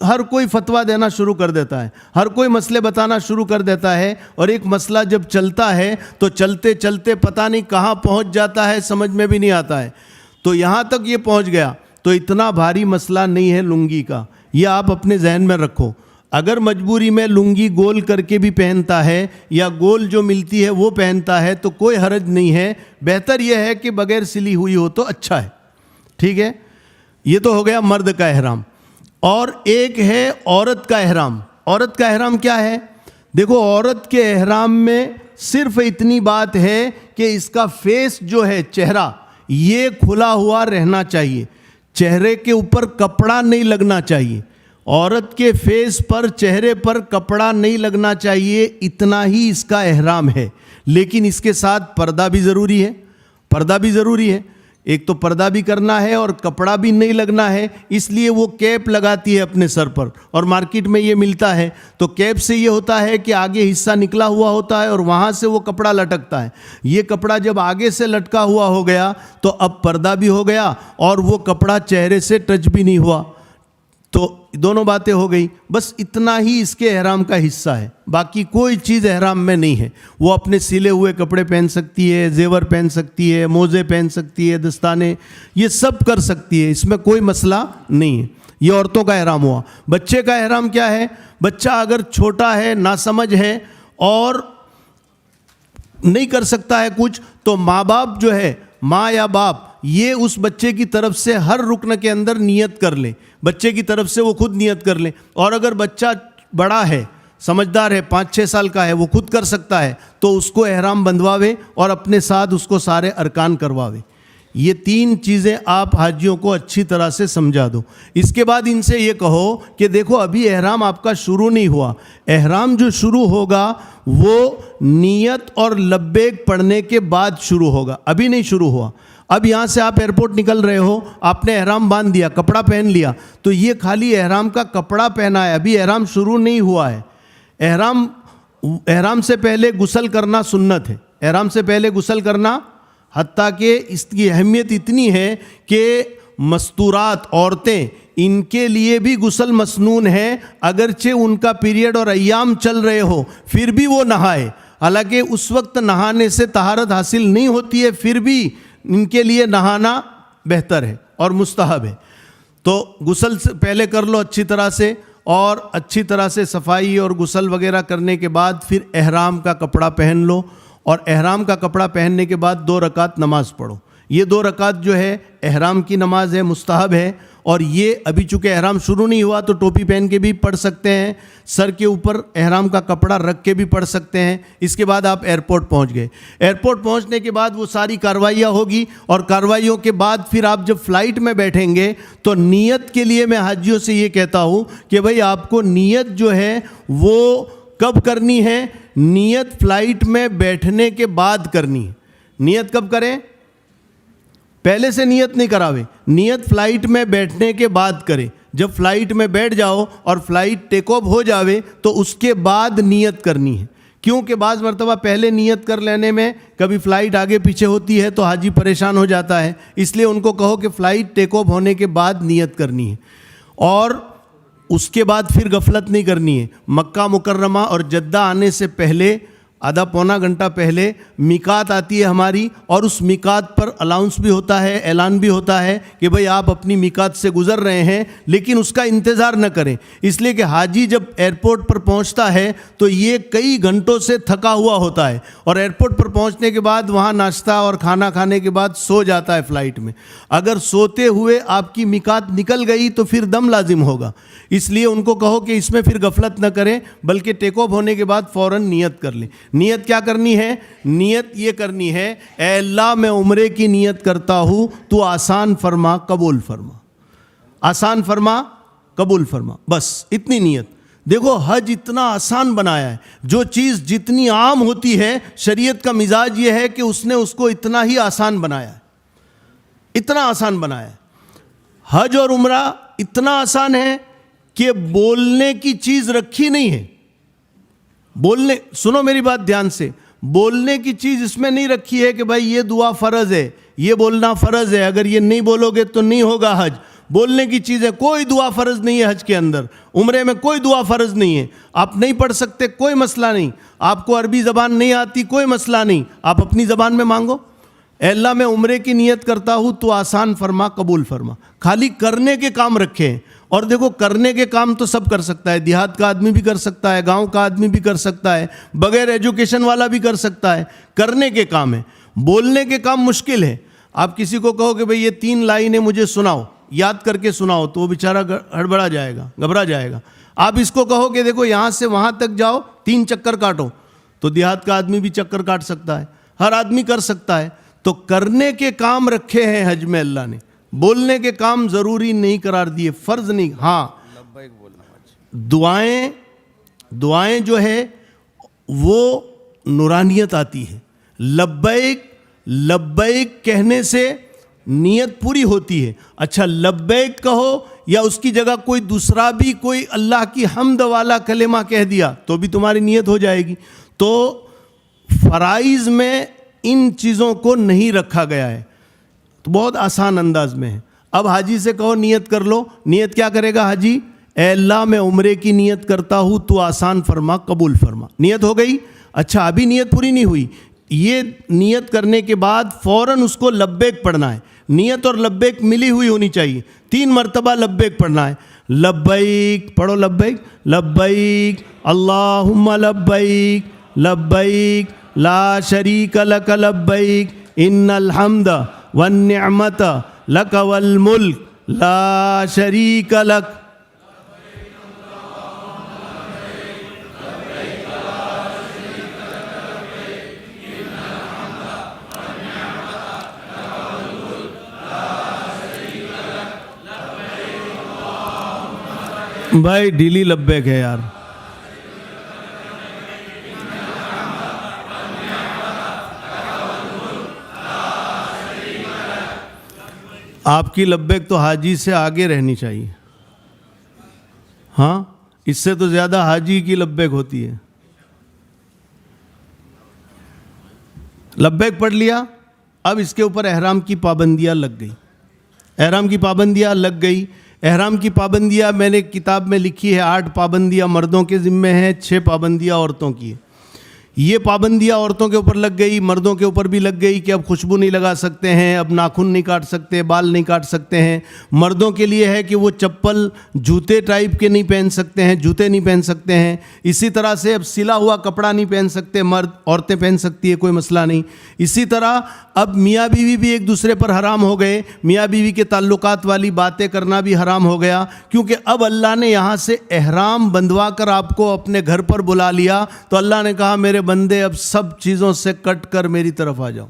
ہر کوئی فتویٰ دینا شروع کر دیتا ہے, ہر کوئی مسئلے بتانا شروع کر دیتا ہے, اور ایک مسئلہ جب چلتا ہے تو چلتے چلتے پتہ نہیں کہاں پہنچ جاتا ہے, سمجھ میں بھی نہیں آتا ہے. تو یہاں تک یہ پہنچ گیا. تو اتنا بھاری مسئلہ نہیں ہے لنگی کا, یہ آپ اپنے ذہن میں رکھو. اگر مجبوری میں لنگی گول کر کے بھی پہنتا ہے یا گول جو ملتی ہے وہ پہنتا ہے تو کوئی حرج نہیں ہے. بہتر یہ ہے کہ بغیر سلی ہوئی ہو تو اچھا ہے. ٹھیک ہے, یہ تو ہو گیا مرد کا احرام. اور ایک ہے عورت کا احرام. عورت کا احرام کیا ہے؟ دیکھو, عورت کے احرام میں صرف اتنی بات ہے کہ اس کا فیس جو ہے, چہرہ, یہ کھلا ہوا رہنا چاہیے. چہرے کے اوپر کپڑا نہیں لگنا چاہیے. عورت کے فیس پر, چہرے پر کپڑا نہیں لگنا چاہیے, اتنا ہی اس کا احرام ہے. لیکن اس کے ساتھ پردہ بھی ضروری ہے. پردہ بھی ضروری ہے. ایک تو پردہ بھی کرنا ہے اور کپڑا بھی نہیں لگنا ہے, اس لیے وہ کیپ لگاتی ہے اپنے سر پر, اور مارکیٹ میں یہ ملتا ہے. تو کیپ سے یہ ہوتا ہے کہ آگے حصہ نکلا ہوا ہوتا ہے اور وہاں سے وہ کپڑا لٹکتا ہے. یہ کپڑا جب آگے سے لٹکا ہوا ہو گیا تو اب پردہ بھی ہو گیا اور وہ کپڑا چہرے سے ٹچ بھی نہیں ہوا. تو دونوں باتیں ہو گئی. بس اتنا ہی اس کے احرام کا حصہ ہے, باقی کوئی چیز احرام میں نہیں ہے. وہ اپنے سلے ہوئے کپڑے پہن سکتی ہے, زیور پہن سکتی ہے, موزے پہن سکتی ہے, دستانے, یہ سب کر سکتی ہے, اس میں کوئی مسئلہ نہیں ہے. یہ عورتوں کا احرام ہوا. بچے کا احرام کیا ہے؟ بچہ اگر چھوٹا ہے, ناسمجھ ہے اور نہیں کر سکتا ہے کچھ, تو ماں باپ جو ہے, ماں یا باپ, یہ اس بچے کی طرف سے ہر رکن کے اندر نیت کر لیں. بچے کی طرف سے وہ خود نیت کر لیں. اور اگر بچہ بڑا ہے, سمجھدار ہے, 5-6 سال کا ہے, وہ خود کر سکتا ہے, تو اس کو احرام بندھواوے اور اپنے ساتھ اس کو سارے ارکان کرواوے. یہ 3 چیزیں آپ حاجیوں کو اچھی طرح سے سمجھا دو. اس کے بعد ان سے یہ کہو کہ دیکھو, ابھی احرام آپ کا شروع نہیں ہوا. احرام جو شروع ہوگا وہ نیت اور لبیک پڑھنے کے بعد شروع ہوگا, ابھی نہیں شروع ہوا. اب یہاں سے آپ ایئرپورٹ نکل رہے ہو, آپ نے احرام باندھ دیا, کپڑا پہن لیا, تو یہ خالی احرام کا کپڑا پہنا ہے, ابھی احرام شروع نہیں ہوا ہے. احرام سے پہلے غسل کرنا سنت ہے. احرام سے پہلے غسل کرنا, حتیٰ کہ اس کی اہمیت اتنی ہے کہ مستورات عورتیں, ان کے لیے بھی غسل مسنون ہے. اگرچہ ان کا پیریڈ اور ایام چل رہے ہو پھر بھی وہ نہائے. حالانکہ اس وقت نہانے سے طہارت حاصل نہیں ہوتی ہے, پھر بھی ان کے لیے نہانا بہتر ہے اور مستحب ہے. تو غسل سے پہلے کر لو اچھی طرح سے, اور اچھی طرح سے صفائی اور غسل وغیرہ کرنے کے بعد پھر احرام کا کپڑا پہن لو. اور احرام کا کپڑا پہننے کے بعد 2 رکعت نماز پڑھو. یہ 2 رکعت جو ہے احرام کی نماز ہے, مستحب ہے. اور یہ ابھی چونکہ احرام شروع نہیں ہوا تو ٹوپی پہن کے بھی پڑھ سکتے ہیں, سر کے اوپر احرام کا کپڑا رکھ کے بھی پڑھ سکتے ہیں. اس کے بعد آپ ایئرپورٹ پہنچ گئے. ایئرپورٹ پہنچنے کے بعد وہ ساری کاروائیاں ہوگی, اور کاروائیوں کے بعد پھر آپ جب فلائٹ میں بیٹھیں گے تو نیت کے لیے میں حاجیوں سے یہ کہتا ہوں کہ بھئی آپ کو نیت جو ہے وہ کب کرنی ہے؟ نیت فلائٹ میں بیٹھنے کے بعد کرنی ہے. نیت کب کریں؟ پہلے سے نیت نہیں کراوے, نیت فلائٹ میں بیٹھنے کے بعد کرے. جب فلائٹ میں بیٹھ جاؤ اور فلائٹ ٹیک آف ہو جاوے تو اس کے بعد نیت کرنی ہے. کیونکہ بعض مرتبہ پہلے نیت کر لینے میں کبھی فلائٹ آگے پیچھے ہوتی ہے تو حاجی پریشان ہو جاتا ہے. اس لیے ان کو کہو کہ فلائٹ ٹیک آف ہونے کے بعد نیت کرنی ہے, اور اس کے بعد پھر غفلت نہیں کرنی ہے. مکہ مکرمہ اور جدہ آنے سے پہلے آدھا پونا گھنٹہ پہلے میقات آتی ہے ہماری, اور اس میقات پر الاؤنس بھی ہوتا ہے, اعلان بھی ہوتا ہے کہ بھئی آپ اپنی میقات سے گزر رہے ہیں. لیکن اس کا انتظار نہ کریں, اس لیے کہ حاجی جب ایئرپورٹ پر پہنچتا ہے تو یہ کئی گھنٹوں سے تھکا ہوا ہوتا ہے, اور ایئرپورٹ پر پہنچنے کے بعد وہاں ناشتہ اور کھانا کھانے کے بعد سو جاتا ہے فلائٹ میں. اگر سوتے ہوئے آپ کی میقات نکل گئی تو پھر دم لازم ہوگا. اس لیے ان کو کہو کہ اس میں پھر غفلت نہ کریں, بلکہ ٹیک آف ہونے کے بعد فوراً نیت کر لیں. نیت کیا کرنی ہے؟ نیت یہ کرنی ہے, اے اللہ میں عمرے کی نیت کرتا ہوں, تو آسان فرما قبول فرما, آسان فرما قبول فرما. بس اتنی نیت. دیکھو حج اتنا آسان بنایا ہے, جو چیز جتنی عام ہوتی ہے شریعت کا مزاج یہ ہے کہ اس نے اس کو اتنا ہی آسان بنایا ہے, اتنا آسان بنایا ہے. حج اور عمرہ اتنا آسان ہے کہ بولنے کی چیز رکھی نہیں ہے. بولنے, سنو میری بات دھیان سے, بولنے کی چیز اس میں نہیں رکھی ہے کہ بھائی یہ دعا فرض ہے، یہ بولنا فرض ہے، اگر یہ نہیں بولو گے تو نہیں ہوگا حج. بولنے کی چیز ہے. کوئی دعا فرض نہیں ہے حج کے اندر. عمرے میں کوئی دعا فرض نہیں ہے. آپ نہیں پڑھ سکتے کوئی مسئلہ نہیں. آپ کو عربی زبان نہیں آتی کوئی مسئلہ نہیں. آپ اپنی زبان میں مانگو. اے اللہ میں عمرے کی نیت کرتا ہوں تو آسان فرما، قبول فرما. خالی کرنے کے کام رکھے ہیں. اور دیکھو کرنے کے کام تو سب کر سکتا ہے. دیہات کا آدمی بھی کر سکتا ہے، گاؤں کا آدمی بھی کر سکتا ہے، بغیر ایجوکیشن والا بھی کر سکتا ہے. کرنے کے کام ہے. بولنے کے کام مشکل ہے. آپ کسی کو کہو کہ بھئی یہ 3 لائنیں مجھے سناؤ، یاد کر کے سناؤ، تو وہ بیچارہ ہڑبڑا جائے گا، گھبرا جائے گا. آپ اس کو کہو کہ دیکھو یہاں سے وہاں تک جاؤ، 3 چکر کاٹو، تو دیہات کا آدمی بھی چکر کاٹ سکتا ہے. ہر آدمی کر سکتا ہے. تو کرنے کے کام رکھے ہیں حج میں اللہ نے. بولنے کے کام ضروری نہیں قرار دیے، فرض نہیں. ہاں دعائیں جو ہے وہ نورانیت آتی ہے. لبیک لبیک کہنے سے نیت پوری ہوتی ہے. اچھا لبیک کہو یا اس کی جگہ کوئی دوسرا بھی کوئی اللہ کی حمد والا کلمہ کہہ دیا تو بھی تمہاری نیت ہو جائے گی. تو فرائض میں ان چیزوں کو نہیں رکھا گیا ہے. تو بہت آسان انداز میں ہے. اب حاجی سے کہو نیت کر لو. نیت کیا کرے گا حاجی؟ اے اللہ میں عمرے کی نیت کرتا ہوں تو آسان فرما، قبول فرما. نیت ہو گئی. اچھا ابھی نیت پوری نہیں ہوئی. یہ نیت کرنے کے بعد فوراً اس کو لبیک پڑھنا ہے. نیت اور لبیک ملی ہوئی ہونی چاہیے. 3 مرتبہ لبیک پڑھنا ہے. لبیک پڑھو. لبیک لبیک اللہم لبیک لبیک لا شریک لک لبیک ان الحمد والنعمت لک والملک لا شریک لک. بھائی ڈیلی لبیک ہے یار. آپ کی لبیک تو حاجی سے آگے رہنی چاہیے. ہاں اس سے تو زیادہ حاجی کی لبیک ہوتی ہے. لبیک پڑھ لیا. اب اس کے اوپر احرام کی پابندیاں لگ گئی. احرام کی پابندیاں لگ گئی. احرام کی پابندیاں میں نے کتاب میں لکھی ہے. 8 پابندیاں مردوں کے ذمے ہیں، 6 پابندیاں عورتوں کی ہیں. یہ پابندیاں عورتوں کے اوپر لگ گئی، مردوں کے اوپر بھی لگ گئی کہ اب خوشبو نہیں لگا سکتے ہیں، اب ناخن نہیں کاٹ سکتے، بال نہیں کاٹ سکتے ہیں. مردوں کے لیے ہے کہ وہ چپل جوتے ٹائپ کے نہیں پہن سکتے ہیں، جوتے نہیں پہن سکتے ہیں. اسی طرح سے اب سلا ہوا کپڑا نہیں پہن سکتے مرد، عورتیں پہن سکتی ہے، کوئی مسئلہ نہیں. اسی طرح اب میاں بیوی بھی ایک دوسرے پر حرام ہو گئے. میاں بیوی کے تعلقات والی باتیں کرنا بھی حرام ہو گیا، کیونکہ اب اللہ نے یہاں سے احرام بندھوا کر آپ کو اپنے گھر پر بلا لیا. تو اللہ نے کہا میرے بندے اب سب چیزوں سے کٹ کر میری طرف آ جاؤ.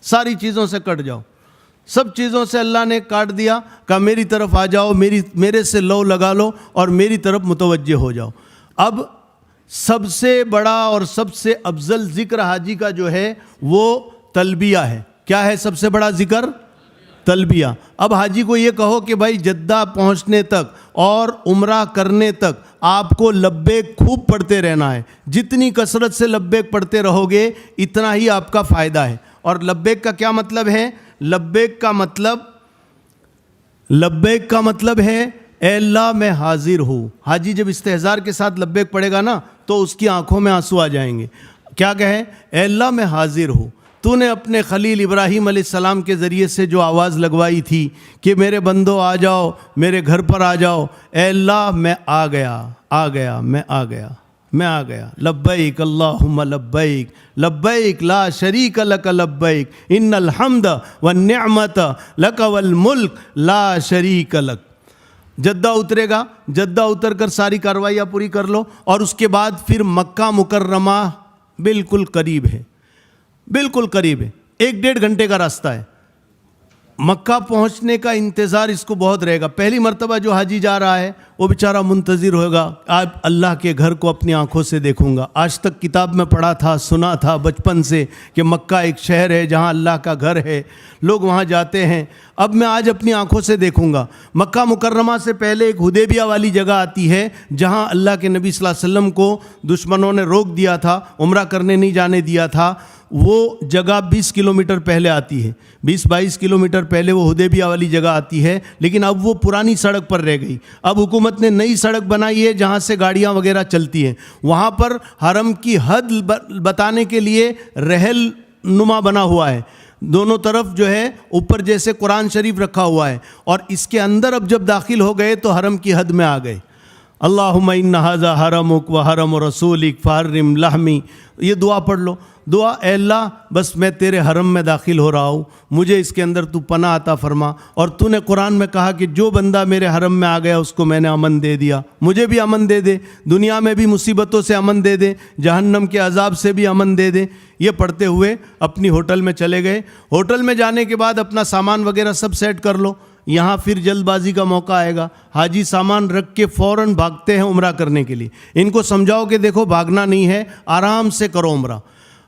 ساری چیزوں سے کٹ جاؤ. سب چیزوں سے اللہ نے کاٹ دیا. کہا میری طرف آ جاؤ، میرے سے لو لگا لو اور میری طرف متوجہ ہو جاؤ. اب سب سے بڑا اور سب سے افضل ذکر حاجی کا جو ہے وہ تلبیہ ہے. کیا ہے سب سے بڑا ذکر؟ تلبیہ. اب حاجی کو یہ کہو کہ بھائی جدہ پہنچنے تک اور عمرہ کرنے تک آپ کو لبیک خوب پڑھتے رہنا ہے. جتنی کثرت سے لبیک پڑھتے رہو گے اتنا ہی آپ کا فائدہ ہے. اور لبیک کا کیا مطلب ہے؟ لبیک کا مطلب ہے اے اللہ میں حاضر ہوں. حاجی جب استحضار کے ساتھ لبیک پڑھے گا نا تو اس کی آنکھوں میں آنسو آ جائیں گے. کیا کہے؟ اے اللہ میں حاضر ہوں. تو نے اپنے خلیل ابراہیم علیہ السلام کے ذریعے سے جو آواز لگوائی تھی کہ میرے بندو آ جاؤ، میرے گھر پر آ جاؤ. اے اللہ میں آ گیا. لبیک اللہم لبیک لبیک لا شریک لک لبیک ان الحمد والنعمت لک والملک لا شریک لک. جدہ اترے گا. جدہ اتر کر ساری کاروائیاں پوری کر لو اور اس کے بعد پھر مکہ مکرمہ بالکل قریب ہے. بالکل قریب ہے. 1-1.5 گھنٹے کا راستہ ہے. مکہ پہنچنے کا انتظار اس کو بہت رہے گا. پہلی مرتبہ جو حاجی جا رہا ہے وہ بیچارہ منتظر ہوگا, آج اللہ کے گھر کو اپنی آنکھوں سے دیکھوں گا. آج تک کتاب میں پڑھا تھا, سنا تھا بچپن سے کہ مکہ ایک شہر ہے جہاں اللہ کا گھر ہے, لوگ وہاں جاتے ہیں. اب میں آج اپنی آنکھوں سے دیکھوں گا. مکہ مکرمہ سے پہلے ایک حدیبیہ والی جگہ آتی ہے جہاں اللہ کے نبی صلی اللہ علیہ وسلم کو دشمنوں نے روک دیا تھا, عمرہ کرنے نہیں جانے دیا تھا. وہ جگہ 20 کلومیٹر پہلے آتی ہے, 20-22 کلومیٹر پہلے وہ حدیبیہ والی جگہ آتی ہے. لیکن اب وہ پرانی سڑک پر رہ گئی. اب حکومت نے نئی سڑک بنائی ہے جہاں سے گاڑیاں وغیرہ چلتی ہیں. وہاں پر حرم کی حد بتانے کے لیے رحل نما بنا ہوا ہے, دونوں طرف جو ہے اوپر جیسے قرآن شریف رکھا ہوا ہے. اور اس کے اندر اب جب داخل ہو گئے تو حرم کی حد میں آ گئے. اللہم ان ھذا حرمک و حرم رسولک فحرم لحمی, یہ دعا پڑھ لو. دعا, اے اللہ بس میں تیرے حرم میں داخل ہو رہا ہوں, مجھے اس کے اندر تو پناہ عطا فرما. اور تو نے قرآن میں کہا کہ جو بندہ میرے حرم میں آ گیا اس کو میں نے امن دے دیا. مجھے بھی امن دے دے, دنیا میں بھی مصیبتوں سے امن دے دے, جہنم کے عذاب سے بھی امن دے دے. یہ پڑھتے ہوئے اپنی ہوٹل میں چلے گئے. ہوٹل میں جانے کے بعد اپنا سامان وغیرہ سب سیٹ کر لو. یہاں پھر جلد بازی کا موقع آئے گا. حاجی سامان رکھ کے فوراً بھاگتے ہیں عمرہ کرنے کے لیے. ان کو سمجھاؤ کہ دیکھو بھاگنا نہیں ہے, آرام سے کرو عمرہ.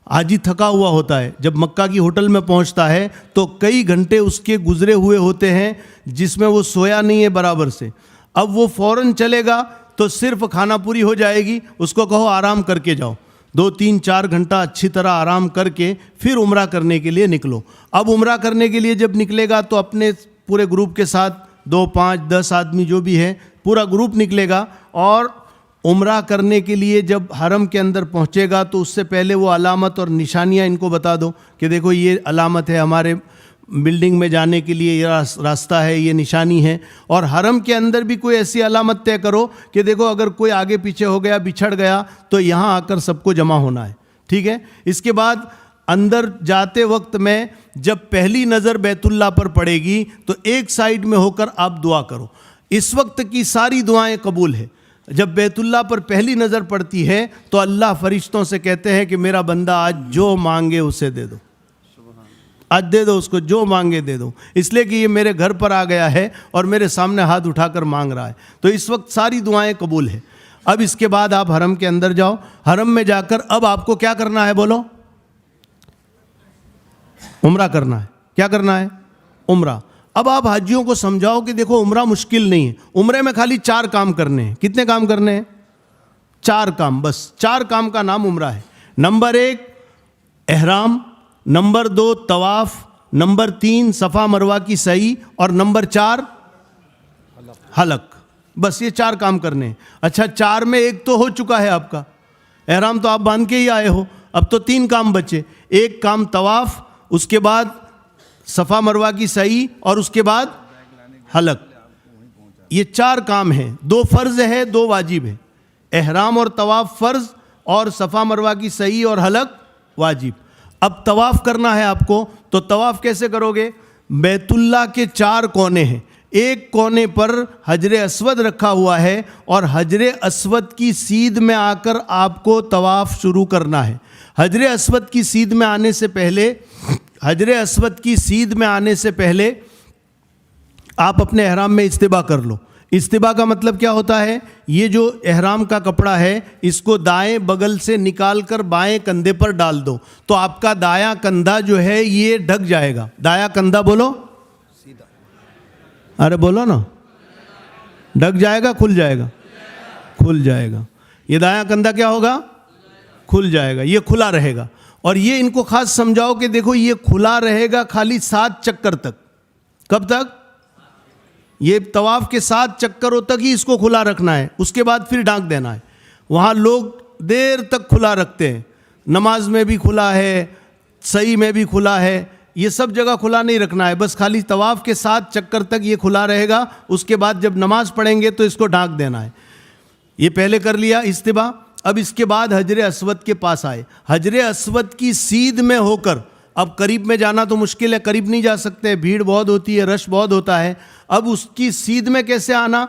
حاجی تھکا ہوا ہوتا ہے, جب مکہ کی ہوٹل میں پہنچتا ہے تو کئی گھنٹے اس کے گزرے ہوئے ہوتے ہیں جس میں وہ سویا نہیں ہے برابر سے. اب وہ فوراً چلے گا تو صرف کھانا پوری ہو جائے گی, اس کو کہو آرام کر کے جاؤ. 2-3-4 گھنٹہ اچھی طرح آرام کر کے پھر عمرہ کرنے کے لیے نکلو. اب عمرہ کرنے کے لیے جب نکلے گا تو اپنے پورے گروپ کے ساتھ 2, 5, 10 آدمی جو بھی ہے پورا گروپ نکلے گا. اور عمرہ کرنے کے لیے جب حرم کے اندر پہنچے گا تو اس سے پہلے وہ علامت اور نشانیاں ان کو بتا دو کہ دیکھو یہ علامت ہے ہمارے بلڈنگ میں جانے کے لیے, یہ راستہ ہے, یہ نشانی ہے. اور حرم کے اندر بھی کوئی ایسی علامت طے کرو کہ دیکھو اگر کوئی آگے پیچھے ہو گیا, بچھڑ گیا تو یہاں آ کر سب کو جمع ہونا ہے. ٹھیک ہے. اس کے بعد اندر جاتے وقت میں جب پہلی نظر بیت اللہ پر پڑے گی تو ایک سائیڈ میں ہو کر آپ دعا کرو. اس وقت کی ساری دعائیں قبول ہے. جب بیت اللہ پر پہلی نظر پڑتی ہے تو اللہ فرشتوں سے کہتے ہیں کہ میرا بندہ آج جو مانگے اسے دے دو, آج دے دو اس کو, جو مانگے دے دو, اس لیے کہ یہ میرے گھر پر آ گیا ہے اور میرے سامنے ہاتھ اٹھا کر مانگ رہا ہے. تو اس وقت ساری دعائیں قبول ہے. اب اس کے بعد آپ حرم کے اندر جاؤ. حرم میں جا کر اب آپ کو کیا کرنا ہے, بولو, عمرہ کرنا ہے. کیا کرنا ہے, عمرہ. اب آپ حاجیوں کو سمجھاؤ کہ دیکھو عمرہ مشکل نہیں ہے, عمرے میں خالی 4 کام کرنے ہیں. کتنے کام کرنے ہیں, 4 کام, بس 4 کام کا نام عمرہ ہے. نمبر 1 احرام, نمبر 2 طواف, نمبر 3 صفا مروہ کی سعی, اور نمبر 4 حلق. بس یہ 4 کام کرنے ہیں. اچھا 4 میں 1 تو ہو چکا ہے آپ کا, احرام تو آپ باندھ کے ہی آئے ہو. اب تو 3 کام بچے. 1 کام طواف, اس کے بعد صفا مروہ کی سعی, اور اس کے بعد حلق. یہ 4 کام ہیں. 2 فرض ہے, 2 واجب ہے. احرام اور طواف فرض, اور صفا مروہ کی سعی اور حلق واجب. اب طواف کرنا ہے آپ کو, تو طواف کیسے کرو گے؟ بیت اللہ کے 4 کونے ہیں. ایک کونے پر حجر اسود رکھا ہوا ہے, اور حجر اسود کی سیدھ میں آ کر آپ کو طواف شروع کرنا ہے. حجر اسود کی سیدھ میں آنے سے پہلے, حجر اسود کی سیدھ میں آنے سے پہلے آپ اپنے احرام میں استباء کر لو. استباء کا مطلب کیا ہوتا ہے؟ یہ جو احرام کا کپڑا ہے اس کو دائیں بغل سے نکال کر بائیں کندھے پر ڈال دو, تو آپ کا دایاں کندھا جو ہے یہ ڈھک جائے گا. دایاں کندھا بولو, ارے بولو نا, ڈھک جائے گا, کھل جائے گا, کھل جائے گا. یہ دایاں کندھا کیا ہوگا؟ کھل جائے گا, یہ کھلا رہے گا. اور یہ ان کو خاص سمجھاؤ کہ دیکھو یہ کھلا رہے گا خالی 7 چکر تک. کب تک؟ یہ طواف کے 7 چکروں تک ہی اس کو کھلا رکھنا ہے, اس کے بعد پھر ڈھانک دینا ہے. وہاں لوگ دیر تک کھلا رکھتے ہیں, نماز میں بھی کھلا ہے, سعی میں بھی کھلا ہے, یہ سب جگہ کھلا نہیں رکھنا ہے. بس خالی طواف کے 7 چکر تک یہ کھلا رہے گا, اس کے بعد جب نماز پڑھیں گے تو اس کو ڈھانک دینا ہے. یہ پہلے کر لیا استباء. اب اس کے بعد حجر اسود کے پاس آئے. حجر اسود کی سیدھ میں ہو کر, اب قریب میں جانا تو مشکل ہے, قریب نہیں جا سکتے, بھیڑ بہت ہوتی ہے, رش بہت ہوتا ہے. اب اس کی سیدھ میں کیسے آنا؟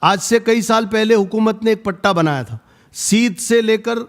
آج سے کئی سال پہلے حکومت نے ایک پٹا بنایا تھا, سیدھ سے لے کر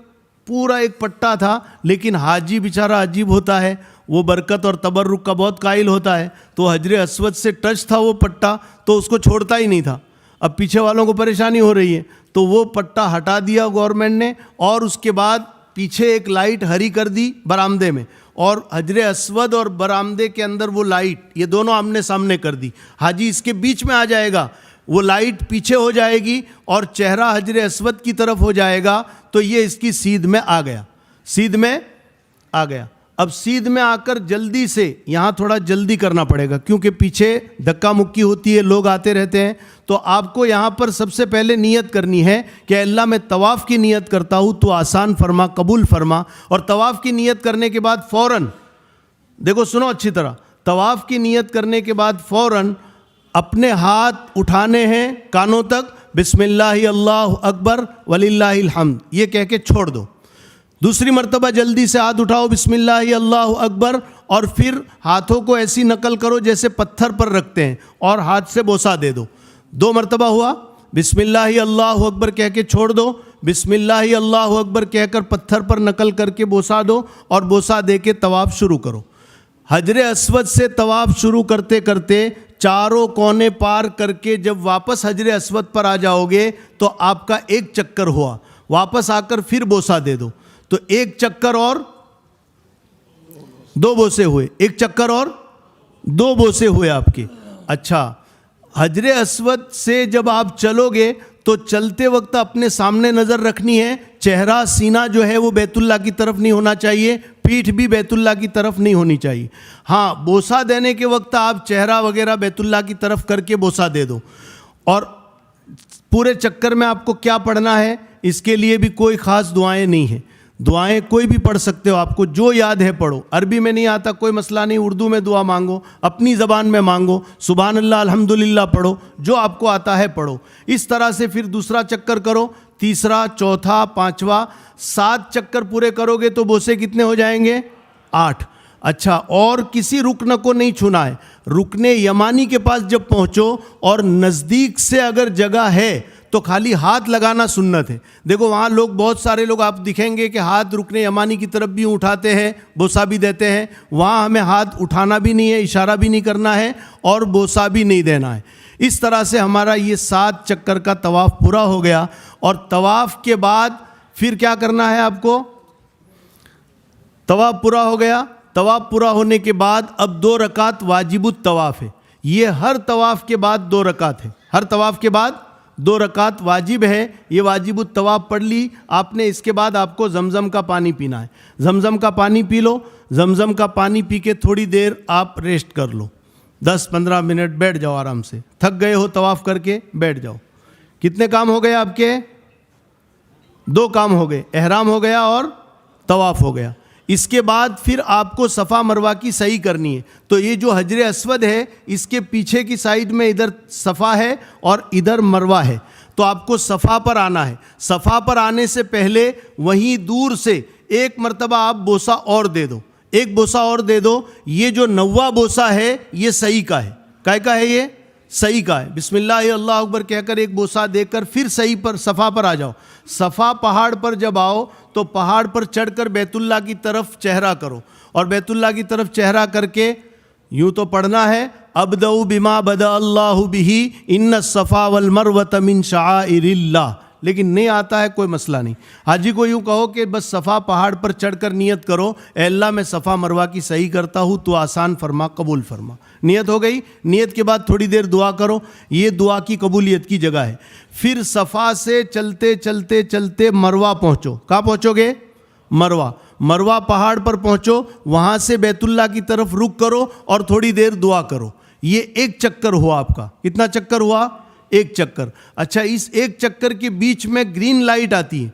پورا ایک پٹا تھا, لیکن حاجی بیچارہ عجیب ہوتا ہے, وہ برکت اور تبرک کا بہت قائل ہوتا ہے, تو حجر اسود سے ٹچ تھا وہ پٹا تو اس کو چھوڑتا ہی نہیں تھا. اب پیچھے والوں کو پریشانی ہو رہی ہے تو وہ پٹا ہٹا دیا گورنمنٹ نے, اور اس کے بعد پیچھے ایک لائٹ ہری کر دی برآمدے میں, اور حجر اسود اور برآمدے کے اندر وہ لائٹ یہ دونوں آمنے سامنے کر دی. حاجی اس کے بیچ میں آ جائے گا, وہ لائٹ پیچھے ہو جائے گی اور چہرہ حجر اسود کی طرف ہو جائے گا, تو یہ اس کی سیدھ میں آ گیا, سیدھ میں آ گیا. اب سیدھ میں آ کر جلدی سے, یہاں تھوڑا جلدی کرنا پڑے گا کیونکہ پیچھے دھکا مکی ہوتی ہے, لوگ آتے رہتے ہیں, تو آپ کو یہاں پر سب سے پہلے نیت کرنی ہے کہ اللہ میں طواف کی نیت کرتا ہوں تو آسان فرما, قبول فرما. اور طواف کی نیت کرنے کے بعد فوراً, دیکھو سنو اچھی طرح, طواف کی نیت کرنے کے بعد فوراً اپنے ہاتھ اٹھانے ہیں کانوں تک, بسم اللہ اللہ اکبر وللہ الحمد یہ کہہ کے چھوڑ دو. دوسری مرتبہ جلدی سے ہاتھ اٹھاؤ, بسم اللہ اللہ اکبر, اور پھر ہاتھوں کو ایسی نقل کرو جیسے پتھر پر رکھتے ہیں اور ہاتھ سے بوسہ دے دو. 2 مرتبہ ہوا, بسم اللہ اللہ اکبر کہہ کے چھوڑ دو, بسم اللہ اللہ اکبر کہہ کر پتھر پر نقل کر کے بوسہ دو, اور بوسہ دے کے طواف شروع کرو. حجر اسود سے طواف شروع کرتے کرتے چاروں کونے پار کر کے جب واپس حجر اسود پر آ جاؤ گے تو آپ کا ایک چکر ہوا, واپس آ کر پھر بوسہ دے دو, تو ایک چکر اور 2 بوسے ہوئے, ایک چکر اور 2 بوسے ہوئے آپ کے. اچھا, حجر اسود سے جب آپ چلو گے تو چلتے وقت اپنے سامنے نظر رکھنی ہے, چہرہ سینہ جو ہے وہ بیت اللہ کی طرف نہیں ہونا چاہیے, پیٹھ بھی بیت اللہ کی طرف نہیں ہونی چاہیے. ہاں, بوسہ دینے کے وقت آپ چہرہ وغیرہ بیت اللہ کی طرف کر کے بوسہ دے دو. اور پورے چکر میں آپ کو کیا پڑھنا ہے, اس کے لیے بھی کوئی خاص دعائیں نہیں ہیں, دعائیں کوئی بھی پڑھ سکتے ہو, آپ کو جو یاد ہے پڑھو. عربی میں نہیں آتا کوئی مسئلہ نہیں, اردو میں دعا مانگو, اپنی زبان میں مانگو, سبحان اللہ الحمدللہ پڑھو, جو آپ کو آتا ہے پڑھو. اس طرح سے پھر دوسرا چکر کرو, تیسرا, چوتھا, 5واں, 7 چکر پورے کرو گے تو بوسے کتنے ہو جائیں گے, 8. اچھا, اور کسی رکن کو نہیں چھونا ہے. رکن یمانی کے پاس جب پہنچو اور نزدیک سے اگر جگہ ہے تو خالی ہاتھ لگانا سنت ہے. دیکھو وہاں لوگ, بہت سارے لوگ آپ دکھیں گے کہ ہاتھ رکن یمانی کی طرف بھی اٹھاتے ہیں, بوسہ بھی دیتے ہیں. وہاں ہمیں ہاتھ اٹھانا بھی نہیں ہے, اشارہ بھی نہیں کرنا ہے, اور بوسہ بھی نہیں دینا ہے. اس طرح سے ہمارا یہ 7 چکر کا طواف پورا ہو گیا. اور طواف کے بعد پھر کیا کرنا ہے آپ کو, طواف پورا ہو گیا. طواف پورا ہونے کے بعد اب 2 رکعت واجب الطواف ہے. یہ ہر طواف کے بعد 2 رکعت ہے, ہر طواف کے بعد 2 رکعت واجب ہے. یہ واجب الطواف پڑھ لی آپ نے. اس کے بعد آپ کو زمزم کا پانی پینا ہے. زمزم کا پانی پی لو. زمزم کا پانی پی کے تھوڑی دیر آپ ریسٹ کر لو, 10-15 منٹ بیٹھ جاؤ آرام سے. تھک گئے ہو طواف کر کے, بیٹھ جاؤ. کتنے کام ہو گئے آپ کے, 2 کام ہو گئے, احرام ہو گیا اور طواف ہو گیا. اس کے بعد پھر آپ کو صفا مروہ کی صحیح کرنی ہے. تو یہ جو حجر اسود ہے اس کے پیچھے کی سائیڈ میں ادھر صفا ہے اور ادھر مروہ ہے, تو آپ کو صفا پر آنا ہے. صفا پر آنے سے پہلے وہیں دور سے ایک مرتبہ آپ بوسہ اور دے دو, ایک بوسہ اور دے دو. یہ جو 9واں بوسہ ہے یہ صحیح کا ہے. کائے کا ہے یہ, صحیح کا ہے. بسم اللہ اللہ اکبر کہہ کر ایک بوسہ دے کر پھر صحیح پر صفا پر آ جاؤ. صفا پہاڑ پر جب آؤ تو پہاڑ پر چڑھ کر بیت اللہ کی طرف چہرہ کرو, اور بیت اللہ کی طرف چہرہ کر کے یوں تو پڑھنا ہے, ابدأ بما بدأ اللہ بہ ان الصفا والمروۃ من شعائر اللہ. لیکن نہیں آتا ہے کوئی مسئلہ نہیں. حاجی کو یوں کہو کہ بس صفا پہاڑ پر چڑھ کر نیت کرو, اے اللہ میں صفا مروہ کی صحیح کرتا ہوں, تو آسان فرما, قبول فرما. نیت ہو گئی. نیت کے بعد تھوڑی دیر دعا کرو, یہ دعا کی قبولیت کی جگہ ہے. پھر صفا سے چلتے چلتے چلتے مروہ پہنچو. کہاں پہنچو گے, مروہ. مروہ پہاڑ پر پہنچو, وہاں سے بیت اللہ کی طرف رخ کرو اور تھوڑی دیر دعا کرو. یہ ایک چکر ہوا آپ کا. کتنا چکر ہوا, ایک چکر. اچھا, اس ایک چکر کے بیچ میں گرین لائٹ آتی ہے,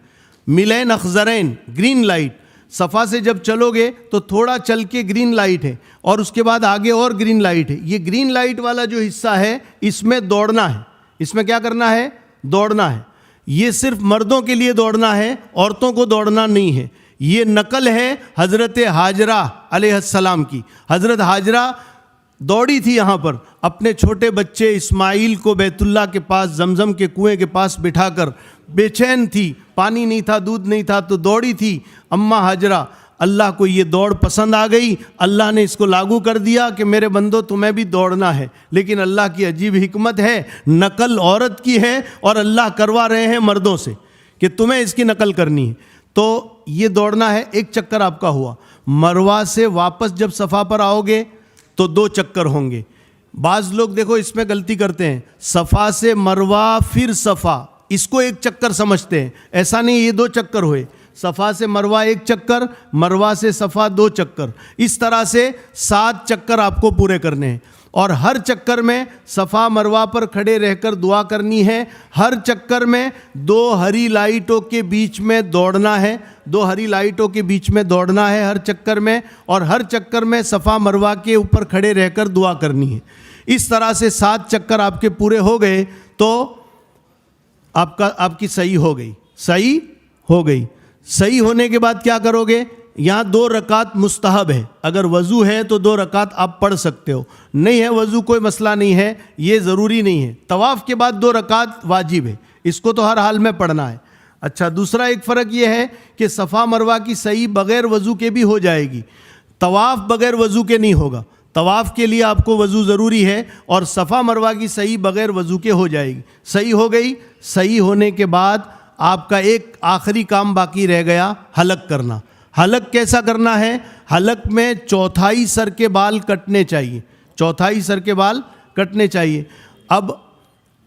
ملین اخضرین, گرین لائٹ. صفا سے جب چلو گے تو تھوڑا چل کے گرین لائٹ ہے, اور اس کے بعد آگے اور گرین لائٹ ہے. یہ گرین لائٹ والا جو حصہ ہے اس میں دوڑنا ہے. اس میں کیا کرنا ہے, دوڑنا ہے. یہ صرف مردوں کے لیے دوڑنا ہے, عورتوں کو دوڑنا نہیں ہے. یہ نقل ہے حضرت ہاجرہ علیہ السلام کی. حضرت ہاجرہ دوڑی تھی یہاں پر, اپنے چھوٹے بچے اسماعیل کو بیت اللہ کے پاس زمزم کے کنویں کے پاس بٹھا کر, بے چین تھی, پانی نہیں تھا, دودھ نہیں تھا, تو دوڑی تھی اماں ہاجرہ. اللہ کو یہ دوڑ پسند آ گئی, اللہ نے اس کو لاگو کر دیا کہ میرے بندو تمہیں بھی دوڑنا ہے. لیکن اللہ کی عجیب حکمت ہے, نقل عورت کی ہے اور اللہ کروا رہے ہیں مردوں سے کہ تمہیں اس کی نقل کرنی ہے. تو یہ دوڑنا ہے. ایک چکر آپ کا ہوا. مروہ سے واپس جب صفا پر آؤ گے تو 2 چکر ہوں گے. بعض لوگ دیکھو اس میں غلطی کرتے ہیں, صفا سے مروہ پھر صفا, اس کو ایک چکر سمجھتے ہیں. ایسا نہیں, یہ 2 چکر ہوئے. صفا سے مروہ 1 چکر, مروہ سے صفا 2 چکر. اس طرح سے 7 چکر آپ کو پورے کرنے ہیں. اور ہر چکر میں صفا مروہ پر کھڑے رہ کر دعا کرنی ہے. ہر چکر میں 2 ہری لائٹوں کے بیچ میں دوڑنا ہے. 2 ہری لائٹوں کے بیچ میں دوڑنا ہے ہر چکر میں. اور ہر چکر میں صفا مروہ کے اوپر کھڑے رہ کر دعا کرنی ہے. اس طرح سے 7 چکر آپ کے پورے ہو گئے تو آپ کی صحیح ہو گئی. صحیح ہو گئی. صحیح ہونے کے بعد کیا کرو گے؟ یہاں 2 رکعت مستحب ہے. اگر وضو ہے تو 2 رکعت آپ پڑھ سکتے ہو, نہیں ہے وضو کوئی مسئلہ نہیں ہے, یہ ضروری نہیں ہے. طواف کے بعد 2 رکعت واجب ہے, اس کو تو ہر حال میں پڑھنا ہے. اچھا, دوسرا ایک فرق یہ ہے کہ صفا مروہ کی صحیح بغیر وضو کے بھی ہو جائے گی, طواف بغیر وضو کے نہیں ہوگا. طواف کے لیے آپ کو وضو ضروری ہے اور صفا مروہ کی صحیح بغیر وضو کے ہو جائے گی. صحیح ہو گئی. صحیح ہونے کے بعد آپ کا ایک آخری کام باقی رہ گیا, حلق کرنا. حلق کیسا کرنا ہے؟ حلق میں 1/4 سر کے بال کٹنے چاہیے. 1/4 سر کے بال کٹنے چاہیے. اب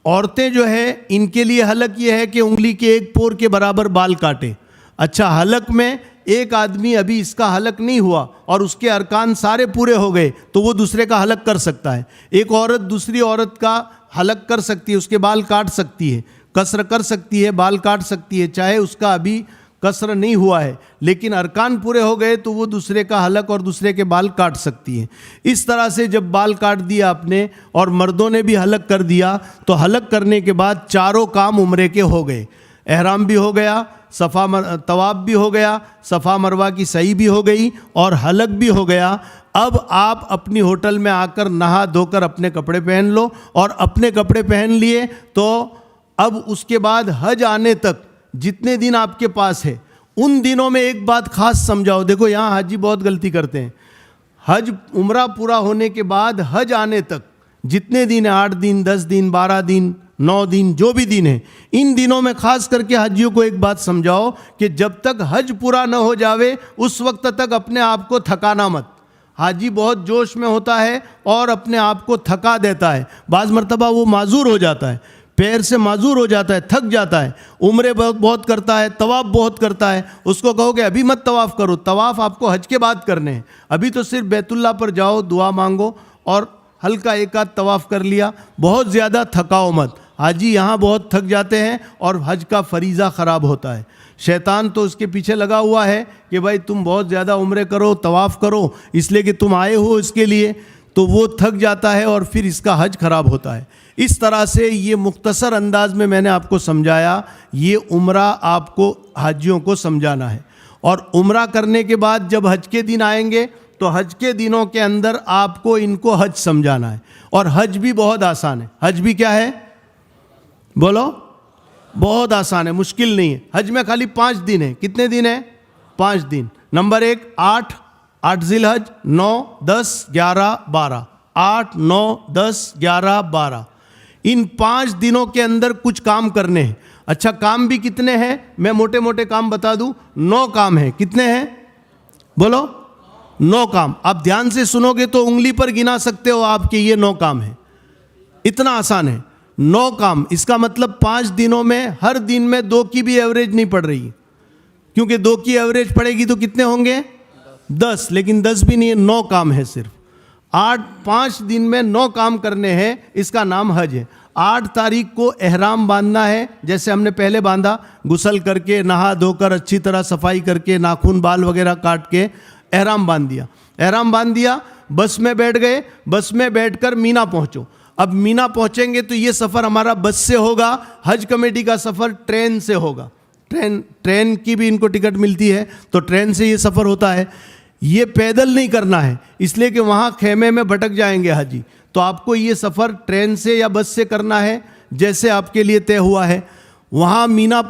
عورتیں جو ہے ان کے لیے حلق یہ ہے کہ انگلی کے 1 پور کے برابر بال کاٹیں. اچھا, حلق میں ایک آدمی ابھی اس کا حلق نہیں ہوا اور اس کے ارکان سارے پورے ہو گئے تو وہ دوسرے کا حلق کر سکتا ہے. ایک عورت دوسری عورت کا حلق کر سکتی ہے, اس کے بال کاٹ سکتی ہے, قصر کر سکتی ہے, بال کاٹ سکتی ہے, چاہے اس کا ابھی قصر نہیں ہوا ہے لیکن ارکان پورے ہو گئے تو وہ دوسرے کا حلق اور دوسرے کے بال کاٹ سکتی ہے. اس طرح سے جب بال کاٹ دیا آپ نے اور مردوں نے بھی حلق کر دیا تو حلق کرنے کے بعد 4 کام عمرے کے ہو گئے. احرام بھی ہو گیا, طواف بھی ہو گیا, صفا مروہ کی صحیح بھی ہو گئی اور حلق بھی ہو گیا. اب آپ اپنی ہوٹل میں آ کر نہا دھو کر اپنے کپڑے پہن لو, اور اپنے کپڑے پہن لیے تو اب اس کے بعد حج آنے تک جتنے دن آپ کے پاس ہے ان دنوں میں ایک بات خاص سمجھاؤ. دیکھو یہاں حاجی بہت غلطی کرتے ہیں. حج عمرہ پورا ہونے کے بعد حج آنے تک جتنے دن ہیں, 8 دن, 10 دن, 12 دن, 9 دن, جو بھی دن ہیں, ان دنوں میں خاص کر کے حجیوں کو ایک بات سمجھاؤ کہ جب تک حج پورا نہ ہو جاوے اس وقت تک اپنے آپ کو تھکانا مت. حاجی بہت جوش میں ہوتا ہے اور اپنے آپ کو تھکا دیتا ہے. بعض مرتبہ وہ معذور ہو جاتا ہے, پیر سے معذور ہو جاتا ہے, تھک جاتا ہے, عمرے بہت کرتا ہے, طواف بہت کرتا ہے. اس کو کہو کہ ابھی مت طواف کرو, طواف آپ کو حج کے بعد کرنے ہیں, ابھی تو صرف بیت اللہ پر جاؤ, دعا مانگو اور ہلکا 1 آدھ طواف کر لیا, بہت زیادہ تھکاؤ مت. حاجی یہاں بہت تھک جاتے ہیں اور حج کا فریضہ خراب ہوتا ہے. شیطان تو اس کے پیچھے لگا ہوا ہے کہ بھائی تم بہت زیادہ عمرے کرو, طواف کرو, اس لیے کہ تم آئے ہو اس کے لیے, تو وہ تھک جاتا ہے اور پھر اس کا حج خراب ہوتا ہے. اس طرح سے یہ مختصر انداز میں نے آپ کو سمجھایا. یہ عمرہ آپ کو حاجیوں کو سمجھانا ہے. اور عمرہ کرنے کے بعد جب حج کے دن آئیں گے تو حج کے دنوں کے اندر آپ کو ان کو حج سمجھانا ہے. اور حج بھی بہت آسان ہے. حج بھی کیا ہے؟ بولو. بہت آسان ہے, مشکل نہیں ہے. حج میں خالی 5 دن ہیں. کتنے دن ہیں؟ 5 دن. نمبر 1 8 ذی الحج, 9 10 11 12. 8 9 10 11 12. ان 5 دنوں کے اندر کچھ کام کرنے ہیں. اچھا, کام بھی کتنے ہیں میں موٹے موٹے کام بتا دوں. 9 کام ہیں. کتنے ہیں؟ بولو. 9 کام. آپ دھیان سے سنو گے تو انگلی پر گنا سکتے ہو آپ کے یہ 9 کام ہیں. اتنا آسان ہے. 9 کام. اس کا مطلب 5 دنوں میں ہر دن میں 2 کی بھی ایوریج نہیں پڑ رہی, کیونکہ 2 کی ایوریج پڑے گی تو کتنے ہوں گے؟ 10. لیکن 10 بھی نہیں ہے, 9 کام ہے صرف. 5 دن میں 9 کام کرنے ہیں. اس کا نام حج ہے. 8 تاریخ کو احرام باندھنا ہے, جیسے ہم نے پہلے باندھا, غسل کر کے نہا دھو کر اچھی طرح صفائی کر کے ناخن بال وغیرہ کاٹ کے احرام باندھ دیا. احرام باندھ دیا, بس میں بیٹھ گئے, بس میں بیٹھ کر مینا پہنچو. اب مینا پہنچیں گے تو یہ سفر ہمارا بس سے ہوگا. حج کمیٹی کا سفر ٹرین سے ہوگا. ٹرین کی بھی ان کو ٹکٹ ملتی ہے تو ٹرین سے یہ سفر ہوتا ہے. یہ پیدل نہیں کرنا ہے, اس لیے کہ وہاں خیمے میں بھٹک جائیں گے حاجی. تو آپ کو یہ سفر ٹرین سے یا بس سے کرنا ہے جیسے آپ کے لیے طے ہوا ہے. وہاں مینا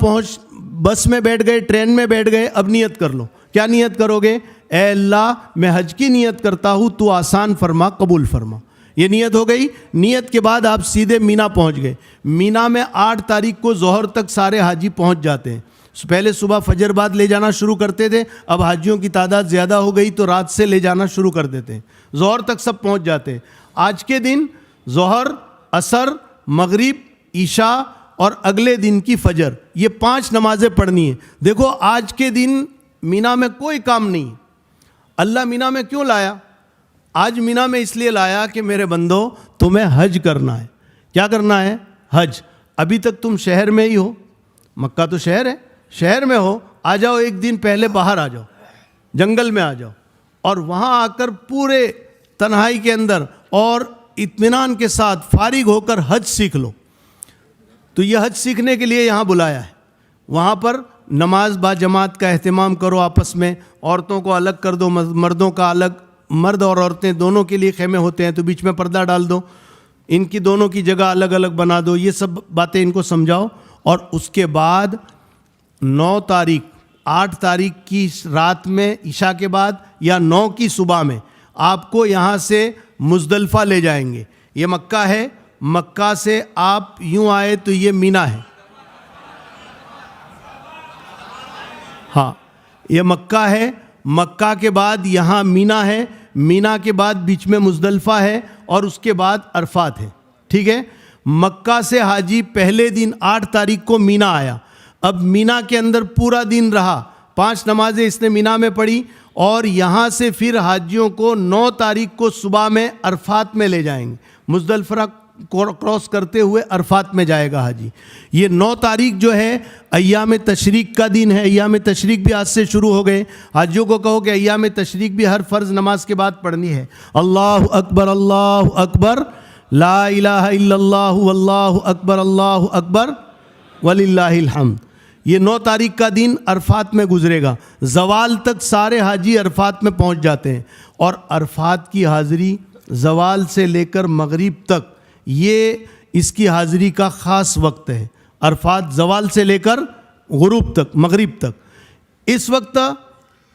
بس میں بیٹھ گئے, ٹرین میں بیٹھ گئے, اب نیت کر لو. کیا نیت کرو گے؟ اے اللہ میں حج کی نیت کرتا ہوں, تو آسان فرما, قبول فرما. یہ نیت ہو گئی. نیت کے بعد آپ سیدھے مینا پہنچ گئے. مینا میں 8 تاریخ کو ظہر تک سارے حاجی پہنچ جاتے ہیں. پہلے صبح فجر بعد لے جانا شروع کرتے تھے, اب حاجیوں کی تعداد زیادہ ہو گئی تو رات سے لے جانا شروع کر دیتے ہیں. ظہر تک سب پہنچ جاتے ہیں. آج کے دن ظہر, عصر, مغرب, عشاء اور اگلے دن کی فجر, یہ 5 نمازیں پڑھنی ہیں. دیکھو آج کے دن مینا میں کوئی کام نہیں. اللہ مینا میں کیوں لایا؟ آج مینا میں اس لیے لایا کہ میرے بندو تمہیں حج کرنا ہے. کیا کرنا ہے؟ حج. ابھی تک تم شہر میں ہی ہو, مکہ تو شہر ہے, شہر میں ہو. آ جاؤ ایک دن پہلے باہر آ جاؤ, جنگل میں آ جاؤ, اور وہاں آ کر پورے تنہائی کے اندر اور اطمینان کے ساتھ فارغ ہو کر حج سیکھ لو. تو یہ حج سیکھنے کے لیے یہاں بلایا ہے. وہاں پر نماز با جماعت کا اہتمام کرو آپس میں. عورتوں کو الگ کر دو, مردوں کا الگ. مرد اور عورتیں دونوں کے لیے خیمے ہوتے ہیں تو بیچ میں پردہ ڈال دو. ان کی دونوں کی جگہ الگ الگ بنا دو. یہ سب باتیں ان کو سمجھاؤ. اور اس کے بعد 9 تاریخ 8 تاریخ کی رات میں عشاء کے بعد یا 9 کی صبح میں آپ کو یہاں سے مزدلفہ لے جائیں گے. یہ مکہ ہے, مکہ سے آپ یوں آئے تو یہ مینا ہے. ہاں یہ مکہ ہے, مکہ کے بعد یہاں مینا ہے, مینا کے بعد بیچ میں مزدلفہ ہے, اور اس کے بعد عرفات ہے. ٹھیک ہے. مکہ سے حاجی پہلے دن 8 تاریخ کو مینا آیا. اب مینا کے اندر پورا دن رہا, 5 نمازیں اس نے مینا میں پڑھی, اور یہاں سے پھر حاجیوں کو 9 تاریخ کو صبح میں عرفات میں لے جائیں گے. مزدلفہ کراس کرتے ہوئے عرفات میں جائے گا حاجی. یہ 9 تاریخ جو ہے ایام تشریق کا دن ہے. ایام تشریق بھی آج سے شروع ہو گئے. حاجیوں کو کہو کہ ایام تشریق بھی ہر فرض نماز کے بعد پڑھنی ہے. اللہ اکبر, اللہ اکبر, لا الہ الا اللہ, واللہ اکبر, اللہ اکبر, وللہ الحمد. یہ 9 تاریخ کا دن عرفات میں گزرے گا. زوال تک سارے حاجی عرفات میں پہنچ جاتے ہیں, اور عرفات کی حاضری زوال سے لے کر مغرب تک, یہ اس کی حاضری کا خاص وقت ہے. عرفات زوال سے لے کر غروب تک, مغرب تک. اس وقت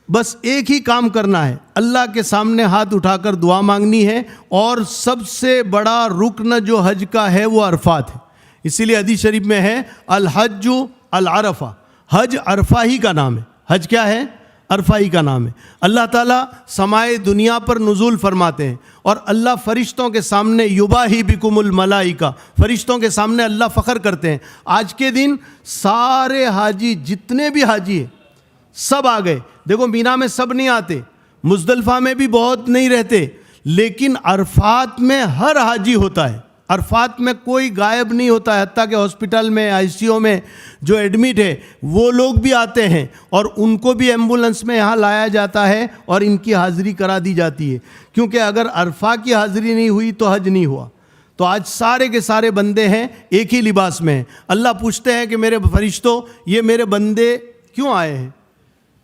بس ایک ہی کام کرنا ہے, اللہ کے سامنے ہاتھ اٹھا کر دعا مانگنی ہے. اور سب سے بڑا رکن جو حج کا ہے وہ عرفات ہے. اسی لیے حدیث شریف میں ہے الحج العرفہ, حج عرفہ ہی کا نام ہے. حج کیا ہے؟ عرفہ ہی کا نام ہے. اللہ تعالیٰ سمائے دنیا پر نزول فرماتے ہیں, اور اللہ فرشتوں کے سامنے یباہی بکم الملائکہ, فرشتوں کے سامنے اللہ فخر کرتے ہیں. آج کے دن سارے حاجی, جتنے بھی حاجی ہیں سب آ گئے. دیکھو مینا میں سب نہیں آتے, مزدلفہ میں بھی بہت نہیں رہتے, لیکن عرفات میں ہر حاجی ہوتا ہے. عرفات میں کوئی غائب نہیں ہوتا ہے. حتیٰ کہ ہاسپٹل میں, آئی سی یو میں جو ایڈمٹ ہے وہ لوگ بھی آتے ہیں, اور ان کو بھی ایمبولنس میں یہاں لایا جاتا ہے اور ان کی حاضری کرا دی جاتی ہے. کیونکہ اگر عرفہ کی حاضری نہیں ہوئی تو حج نہیں ہوا. تو آج سارے کے سارے بندے ہیں ایک ہی لباس میں ہیں. اللہ پوچھتے ہیں کہ میرے فرشتوں, یہ میرے بندے کیوں آئے ہیں؟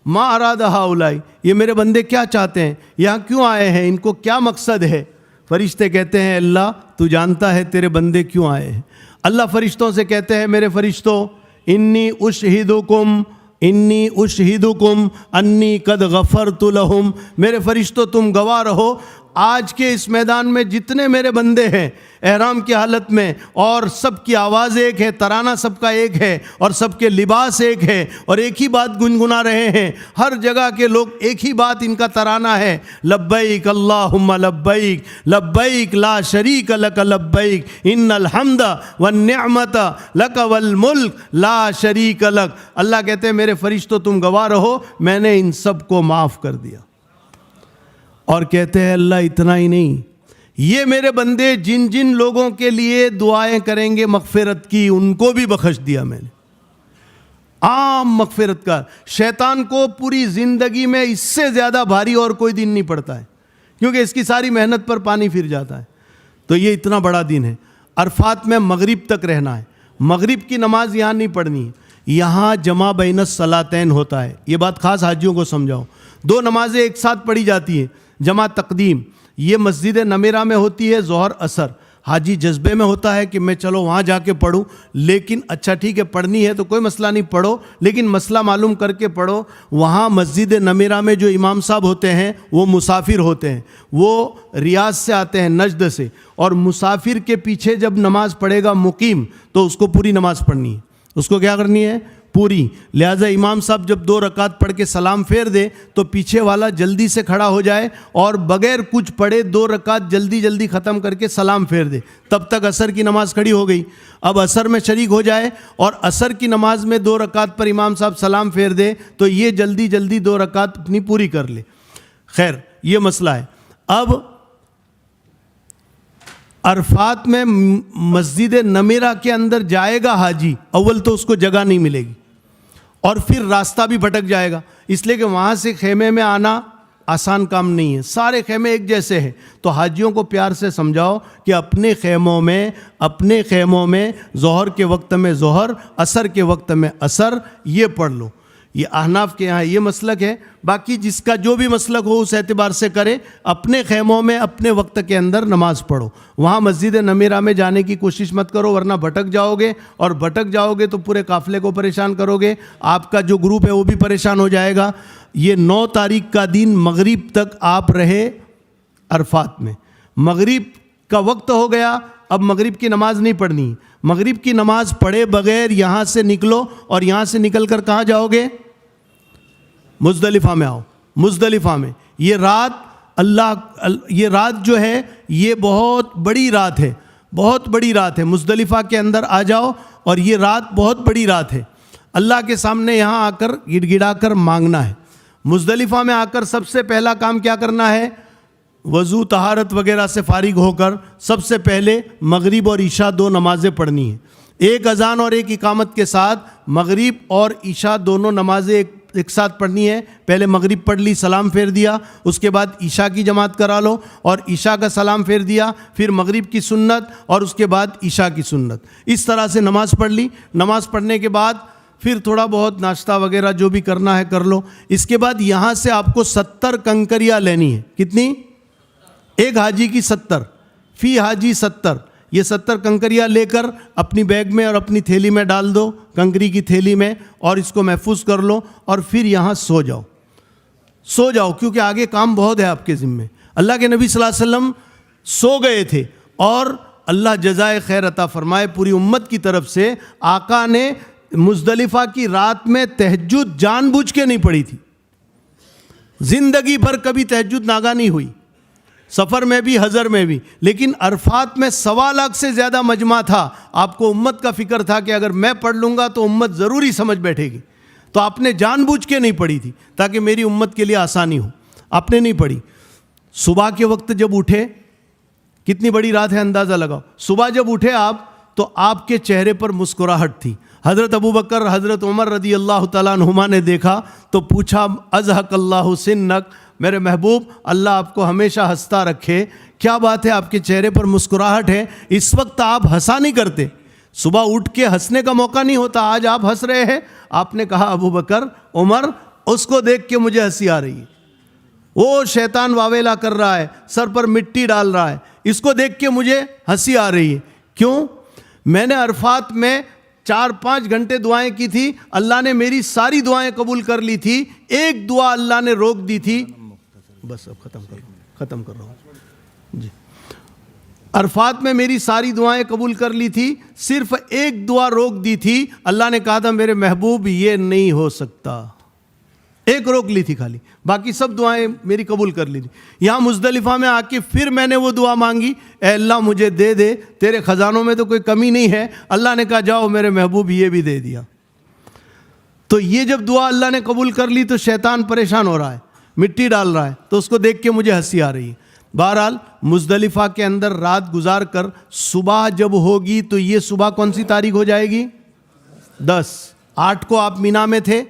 ما اراد ہؤلاء, یہ میرے بندے کیا چاہتے ہیں, یہاں کیوں آئے ہیں, ان کو کیا مقصد ہے؟ فرشتے کہتے ہیں اللہ تو جانتا ہے تیرے بندے کیوں آئے ہیں. اللہ فرشتوں سے کہتے ہیں میرے فرشتوں, انی اشہدکم انی قد غفرت لہم, میرے فرشتوں تم گواہ رہو آج کے اس میدان میں جتنے میرے بندے ہیں احرام کی حالت میں, اور سب کی آواز ایک ہے, ترانہ سب کا ایک ہے, اور سب کے لباس ایک ہے, اور ایک ہی بات گنگنا رہے ہیں. ہر جگہ کے لوگ ایک ہی بات ان کا ترانہ ہے, لبیک اللہم لبیک, لبیک لا شریک لک لبیک, ان الحمد والنعمت لک والملک لا شریک لک. اللہ کہتے ہیں میرے فرشتوں تم گواہ رہو میں نے ان سب کو معاف کر دیا. اور کہتے ہیں اللہ اتنا ہی نہیں, یہ میرے بندے جن جن لوگوں کے لیے دعائیں کریں گے مغفرت کی, ان کو بھی بخش دیا میں نے. عام مغفرت کا. شیطان کو پوری زندگی میں اس سے زیادہ بھاری اور کوئی دن نہیں پڑتا ہے, کیونکہ اس کی ساری محنت پر پانی پھر جاتا ہے. تو یہ اتنا بڑا دن ہے. عرفات میں مغرب تک رہنا ہے. مغرب کی نماز یہاں نہیں پڑھنی ہے, یہاں جمع بین الصلاتین ہوتا ہے. یہ بات خاص حاجیوں کو سمجھاؤ. 2 نمازیں ایک ساتھ پڑھی جاتی ہیں. جمع تقدیم یہ مسجد نمیرہ میں ہوتی ہے, ظہر اثر. حاجی جذبے میں ہوتا ہے کہ میں چلو وہاں جا کے پڑھوں, لیکن اچھا ٹھیک ہے پڑھنی ہے تو کوئی مسئلہ نہیں پڑھو, لیکن مسئلہ معلوم کر کے پڑھو. وہاں مسجد نمیرہ میں جو امام صاحب ہوتے ہیں وہ مسافر ہوتے ہیں, وہ ریاض سے آتے ہیں, نجد سے, اور مسافر کے پیچھے جب نماز پڑھے گا مقیم تو اس کو پوری نماز پڑھنی ہے, اس کو کیا کرنی ہے, پوری. لہٰذا امام صاحب جب 2 رکعت پڑھ کے سلام پھیر دے تو پیچھے والا جلدی سے کھڑا ہو جائے اور بغیر کچھ پڑھے 2 رکعت جلدی ختم کر کے سلام پھیر دے, تب تک عصر کی نماز کھڑی ہو گئی. اب عصر میں شریک ہو جائے اور عصر کی نماز میں 2 رکعت پر امام صاحب سلام پھیر دے تو یہ جلدی 2 رکعت اپنی پوری کر لے. خیر یہ مسئلہ ہے. اب عرفات میں مسجد نمیرہ کے اندر جائے گا حاجی, اول تو اس کو جگہ نہیں ملے گی اور پھر راستہ بھی بھٹک جائے گا, اس لیے کہ وہاں سے خیمے میں آنا آسان کام نہیں ہے, سارے خیمے ایک جیسے ہیں. تو حاجیوں کو پیار سے سمجھاؤ کہ اپنے خیموں میں ظہر کے وقت میں ظہر, عصر کے وقت میں عصر یہ پڑھ لو. یہ احناف کے یہاں یہ مسلک ہے, باقی جس کا جو بھی مسلک ہو اس اعتبار سے کرے. اپنے خیموں میں اپنے وقت کے اندر نماز پڑھو, وہاں مسجد نمیرہ میں جانے کی کوشش مت کرو ورنہ بھٹک جاؤ گے, اور بھٹک جاؤ گے تو پورے قافلے کو پریشان کرو گے, آپ کا جو گروپ ہے وہ بھی پریشان ہو جائے گا. یہ 9 تاریخ کا دن مغرب تک آپ رہے عرفات میں, مغرب کا وقت ہو گیا, اب مغرب کی نماز نہیں پڑھنی. مغرب کی نماز پڑھے بغیر یہاں سے نکلو اور یہاں سے نکل کر کہاں جاؤ گے, مزدلفہ میں آؤ. مزدلفہ میں یہ رات جو ہے یہ بہت بڑی رات ہے, بہت بڑی رات ہے. مزدلفہ کے اندر آ جاؤ اور یہ رات بہت بڑی رات ہے. اللہ کے سامنے یہاں آ کر گڑ گڑا کر مانگنا ہے. مزدلفہ میں آ کر سب سے پہلا کام کیا کرنا ہے, وضو طہارت وغیرہ سے فارغ ہو کر سب سے پہلے مغرب اور عشاء 2 نمازیں پڑھنی ہیں. ایک اذان اور ایک اقامت کے ساتھ مغرب اور عشاء دونوں نمازیں ایک ساتھ پڑھنی ہے. پہلے مغرب پڑھ لی, سلام پھیر دیا, اس کے بعد عشاء کی جماعت کرا لو اور عشاء کا سلام پھیر دیا, پھر مغرب کی سنت اور اس کے بعد عشاء کی سنت. اس طرح سے نماز پڑھ لی. نماز پڑھنے کے بعد پھر تھوڑا بہت ناشتہ وغیرہ جو بھی کرنا ہے کر لو. اس کے بعد یہاں سے آپ کو 70 کنکریاں لینی ہے. کتنی؟ ایک حاجی کی 70, فی حاجی 70. یہ 70 کنکریاں لے کر اپنی بیگ میں اور اپنی تھیلی میں ڈال دو, کنکری کی تھیلی میں, اور اس کو محفوظ کر لو اور پھر یہاں سو جاؤ کیونکہ آگے کام بہت ہے آپ کے ذمے. اللہ کے نبی صلی اللہ علیہ وسلم سو گئے تھے اور اللہ جزائے خیر عطا فرمائے پوری امت کی طرف سے. آقا نے مزدلفہ کی رات میں تہجد جان بوجھ کے نہیں پڑھی تھی, زندگی بھر کبھی تہجد ناگا نہیں ہوئی, سفر میں بھی حضر میں بھی. لیکن عرفات میں 1.25 لاکھ سے زیادہ مجمع تھا. آپ کو امت کا فکر تھا کہ اگر میں پڑھ لوں گا تو امت ضروری سمجھ بیٹھے گی, تو آپ نے جان بوجھ کے نہیں پڑھی تھی تاکہ میری امت کے لیے آسانی ہو. آپ نے نہیں پڑھی. صبح کے وقت جب اٹھے, کتنی بڑی رات ہے اندازہ لگاؤ. صبح جب اٹھے آپ تو آپ کے چہرے پر مسکراہٹ تھی. حضرت ابوبکر, حضرت عمر رضی اللہ تعالیٰ عنہما نے دیکھا تو پوچھا, ازہق اللہ سنک, میرے محبوب اللہ آپ کو ہمیشہ ہنستا رکھے, کیا بات ہے آپ کے چہرے پر مسکراہٹ ہے, اس وقت آپ ہنسا نہیں کرتے, صبح اٹھ کے ہنسنے کا موقع نہیں ہوتا, آج آپ ہنس رہے ہیں. آپ نے کہا ابوبکر, عمر, اس کو دیکھ کے مجھے ہنسی آ رہی ہے, وہ شیطان واویلا کر رہا ہے, سر پر مٹی ڈال رہا ہے, اس کو دیکھ کے مجھے ہنسی آ رہی ہے. کیوں؟ میں نے عرفات میں 4-5 گھنٹے دعائیں کی تھی, اللہ نے میری ساری دعائیں قبول کر لی تھی, ایک دعا اللہ نے روک دی تھی. بس اب ختم کر رہا ہوں جی. عرفات میں میری ساری دعائیں قبول کر لی تھی, صرف ایک دعا روک دی تھی. اللہ نے کہا تھا میرے محبوب یہ نہیں ہو سکتا, ایک روک لی تھی خالی, باقی سب دعائیں میری قبول کر لی تھی. یہاں مزدلفہ میں آ کے پھر میں نے وہ دعا مانگی, اے اللہ مجھے دے دے, تیرے خزانوں میں تو کوئی کمی نہیں ہے. اللہ نے کہا جاؤ میرے محبوب یہ بھی دے دیا. تو یہ جب دعا اللہ نے قبول کر لی تو شیطان پریشان ہو رہا ہے, مٹی ڈال رہا ہے, تو اس کو دیکھ کے مجھے ہنسی آ رہی ہے. بہرحال مزدلفہ کے اندر رات گزار کر صبح جب ہوگی تو یہ صبح کون سی تاریخ ہو جائے گی؟ 10. 8 کو آپ مینا میں تھے,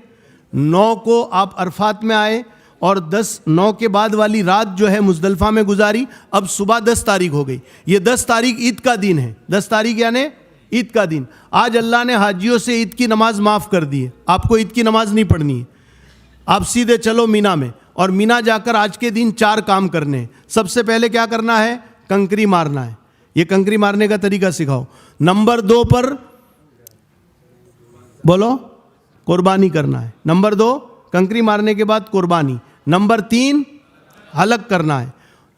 9 کو آپ عرفات میں آئے, اور 9 کے بعد والی رات جو ہے مزدلفہ میں گزاری. اب صبح 10 تاریخ ہو گئی. یہ 10 تاریخ عید کا دن ہے. 10 تاریخ یعنی عید کا دن. آج اللہ نے حاجیوں سے عید کی نماز معاف کر دی ہے, آپ کو عید کی نماز نہیں پڑھنی ہے. آپ سیدھے چلو مینا میں, اور مینا جا کر آج کے دن 4 کام کرنے ہیں. سب سے پہلے کیا کرنا ہے؟ کنکری مارنا ہے. یہ کنکری مارنے کا طریقہ سکھاؤ. نمبر 2 پر بولو قربانی کرنا ہے. نمبر 2 کنکری مارنے کے بعد قربانی. نمبر 3 حلق کرنا ہے.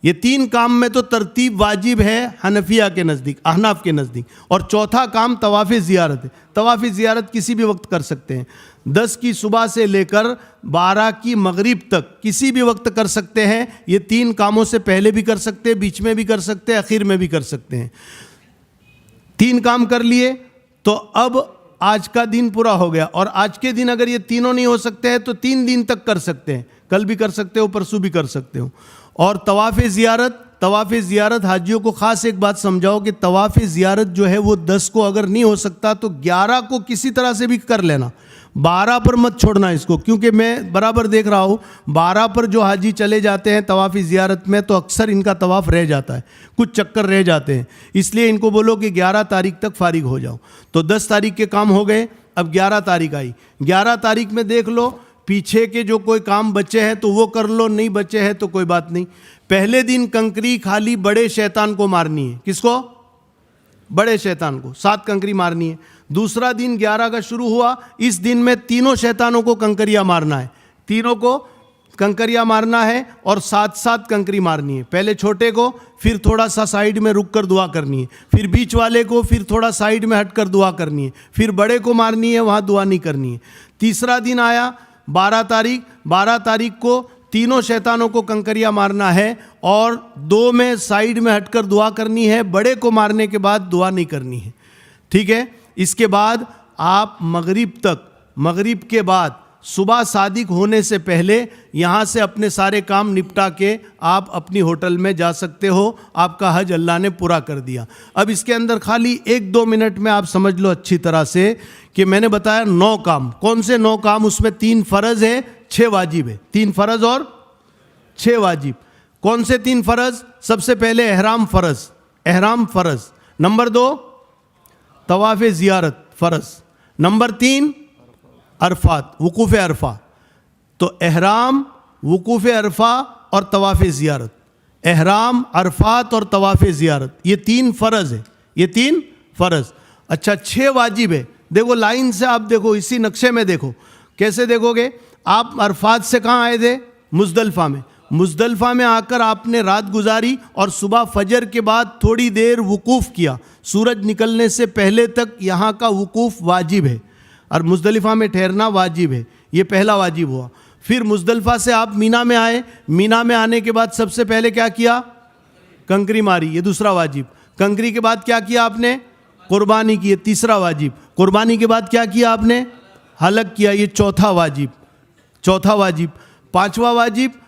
یہ 3 کام میں تو ترتیب واجب ہے حنفیہ کے نزدیک، احناف کے نزدیک. اور چوتھا کام طواف زیارت ہے. طواف زیارت کسی بھی وقت کر سکتے ہیں. 10 کی صبح سے لے کر 12 کی مغرب تک کسی بھی وقت کر سکتے ہیں. یہ 3 کاموں سے پہلے بھی کر سکتے ہیں، بیچ میں بھی کر سکتے ہیں، اخیر میں بھی کر سکتے ہیں. 3 کام کر لیے تو اب آج کا دن پورا ہو گیا. اور آج کے دن اگر یہ تینوں نہیں ہو سکتے ہیں تو 3 دن تک کر سکتے ہیں. کل بھی کر سکتے ہو، پرسوں بھی کر سکتے ہو. اور طواف زیارت حاجیوں کو خاص ایک بات سمجھاؤ کہ طواف زیارت جو ہے وہ 10 کو اگر نہیں ہو سکتا تو 11 کو کسی طرح سے بھی کر لینا. 12 پر مت چھوڑنا اس کو، کیونکہ میں برابر دیکھ رہا ہوں 12 پر جو حاجی چلے جاتے ہیں طواف زیارت میں تو اکثر ان کا طواف رہ جاتا ہے، کچھ چکر رہ جاتے ہیں. اس لیے ان کو بولو کہ 11 تاریخ تک فارغ ہو جاؤ. تو 10 تاریخ کے کام ہو گئے، اب 11 تاریخ آئی. 11 تاریخ میں دیکھ لو پیچھے کے جو کوئی کام بچے ہیں تو وہ کر لو، نہیں بچے ہیں تو کوئی بات نہیں. پہلے دن کنکری خالی بڑے شیطان کو مارنی ہے. کس کو؟ بڑے شیطان کو 7 کنکری مارنی ہے. دوسرا دن 11 کا شروع ہوا، اس دن میں تینوں شیطانوں کو کنکریاں مارنا ہے. تینوں کو کنکریاں مارنا ہے اور 7 کنکری مارنی ہے. پہلے چھوٹے کو، پھر تھوڑا سا سائیڈ میں رک کر دعا کرنی ہے، پھر بیچ والے کو، پھر تھوڑا سائیڈ میں ہٹ کر دعا کرنی ہے، پھر بڑے کو مارنی ہے، وہاں دعا نہیں کرنی ہے. تیسرا دن آیا 12 تاریخ کو تینوں شیطانوں کو کنکریاں مارنا ہے اور 2 میں سائیڈ میں ہٹ کر دعا کرنی ہے. بڑے کو مارنے کے بعد دعا نہیں کرنی ہے. ٹھیک ہے. اس کے بعد آپ مغرب کے بعد صبح صادق ہونے سے پہلے یہاں سے اپنے سارے کام نپٹا کے آپ اپنی ہوٹل میں جا سکتے ہو. آپ کا حج اللہ نے پورا کر دیا. اب اس کے اندر خالی 1-2 منٹ میں آپ سمجھ لو اچھی طرح سے کہ میں نے بتایا 9 کام. کون سے 9 کام؟ اس میں 3 فرض ہے، 6 واجب ہے. 3 فرض اور 6 واجب. کون سے 3 فرض؟ سب سے پہلے احرام فرض. نمبر 2 طواف زیارت فرض. نمبر 3 عرفات، وقوف عرفہ. تو احرام، وقوف عرفہ اور طواف زیارت. احرام، عرفات اور طواف زیارت، یہ 3 فرض ہے. یہ 3 فرض. اچھا 6 واجب ہے. دیکھو لائن سے آپ دیکھو، اسی نقشے میں دیکھو. کیسے دیکھو گے؟ آپ عرفات سے کہاں آئے تھے؟ مزدلفہ میں. مزدلفہ میں آ کر آپ نے رات گزاری اور صبح فجر کے بعد تھوڑی دیر وقوف کیا. سورج نکلنے سے پہلے تک یہاں کا وقوف واجب ہے اور مزدلفہ میں ٹھہرنا واجب ہے. یہ پہلا واجب ہوا. پھر مزدلفہ سے آپ مینا میں آئے. مینا میں آنے کے بعد سب سے پہلے کیا کیا؟ کنکری ماری. یہ دوسرا واجب. کنکری کے بعد کیا کیا آپ نے؟ قربانی کی. یہ تیسرا واجب. قربانی کے بعد کیا کیا آپ نے؟ حلق کیا. یہ چوتھا واجب. پانچواں واجب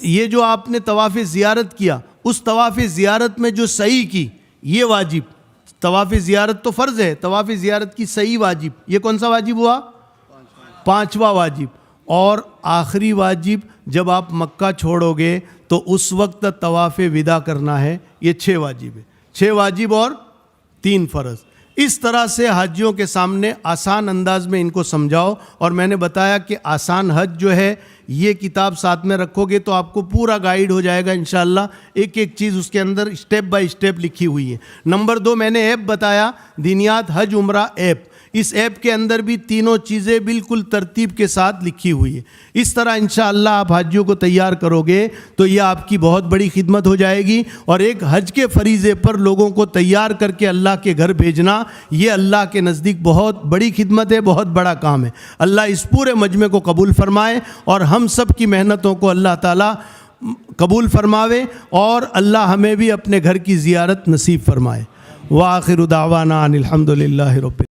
یہ جو آپ نے طواف زیارت کیا، اس طواف زیارت میں جو سعی کی، یہ واجب. طواف زیارت تو فرض ہے، طواف زیارت کی صحیح واجب. یہ کون سا واجب ہوا؟ 5واں واجب. اور آخری واجب جب آپ مکہ چھوڑو گے تو اس وقت طواف وداع کرنا ہے. یہ 6 واجب ہے. 6 واجب اور 3 فرض. اس طرح سے حاجیوں کے سامنے آسان انداز میں ان کو سمجھاؤ. اور میں نے بتایا کہ آسان حج جو ہے یہ کتاب ساتھ میں رکھو گے تو آپ کو پورا گائیڈ ہو جائے گا انشاءاللہ. ایک ایک چیز اس کے اندر اسٹیپ بائی اسٹیپ لکھی ہوئی ہے. نمبر 2 میں نے ایپ بتایا، دینیات حج عمرہ ایپ. اس ایپ کے اندر بھی تینوں چیزیں بالکل ترتیب کے ساتھ لکھی ہوئی ہے. اس طرح انشاءاللہ آپ حاجیوں کو تیار کرو گے تو یہ آپ کی بہت بڑی خدمت ہو جائے گی. اور ایک حج کے فریضے پر لوگوں کو تیار کر کے اللہ کے گھر بھیجنا، یہ اللہ کے نزدیک بہت بڑی خدمت ہے، بہت بڑا کام ہے. اللہ اس پورے مجمع کو قبول فرمائے اور ہم سب کی محنتوں کو اللہ تعالیٰ قبول فرماوے اور اللہ ہمیں بھی اپنے گھر کی زیارت نصیب فرمائے. وآخر دعوانا ان الحمد للہ رب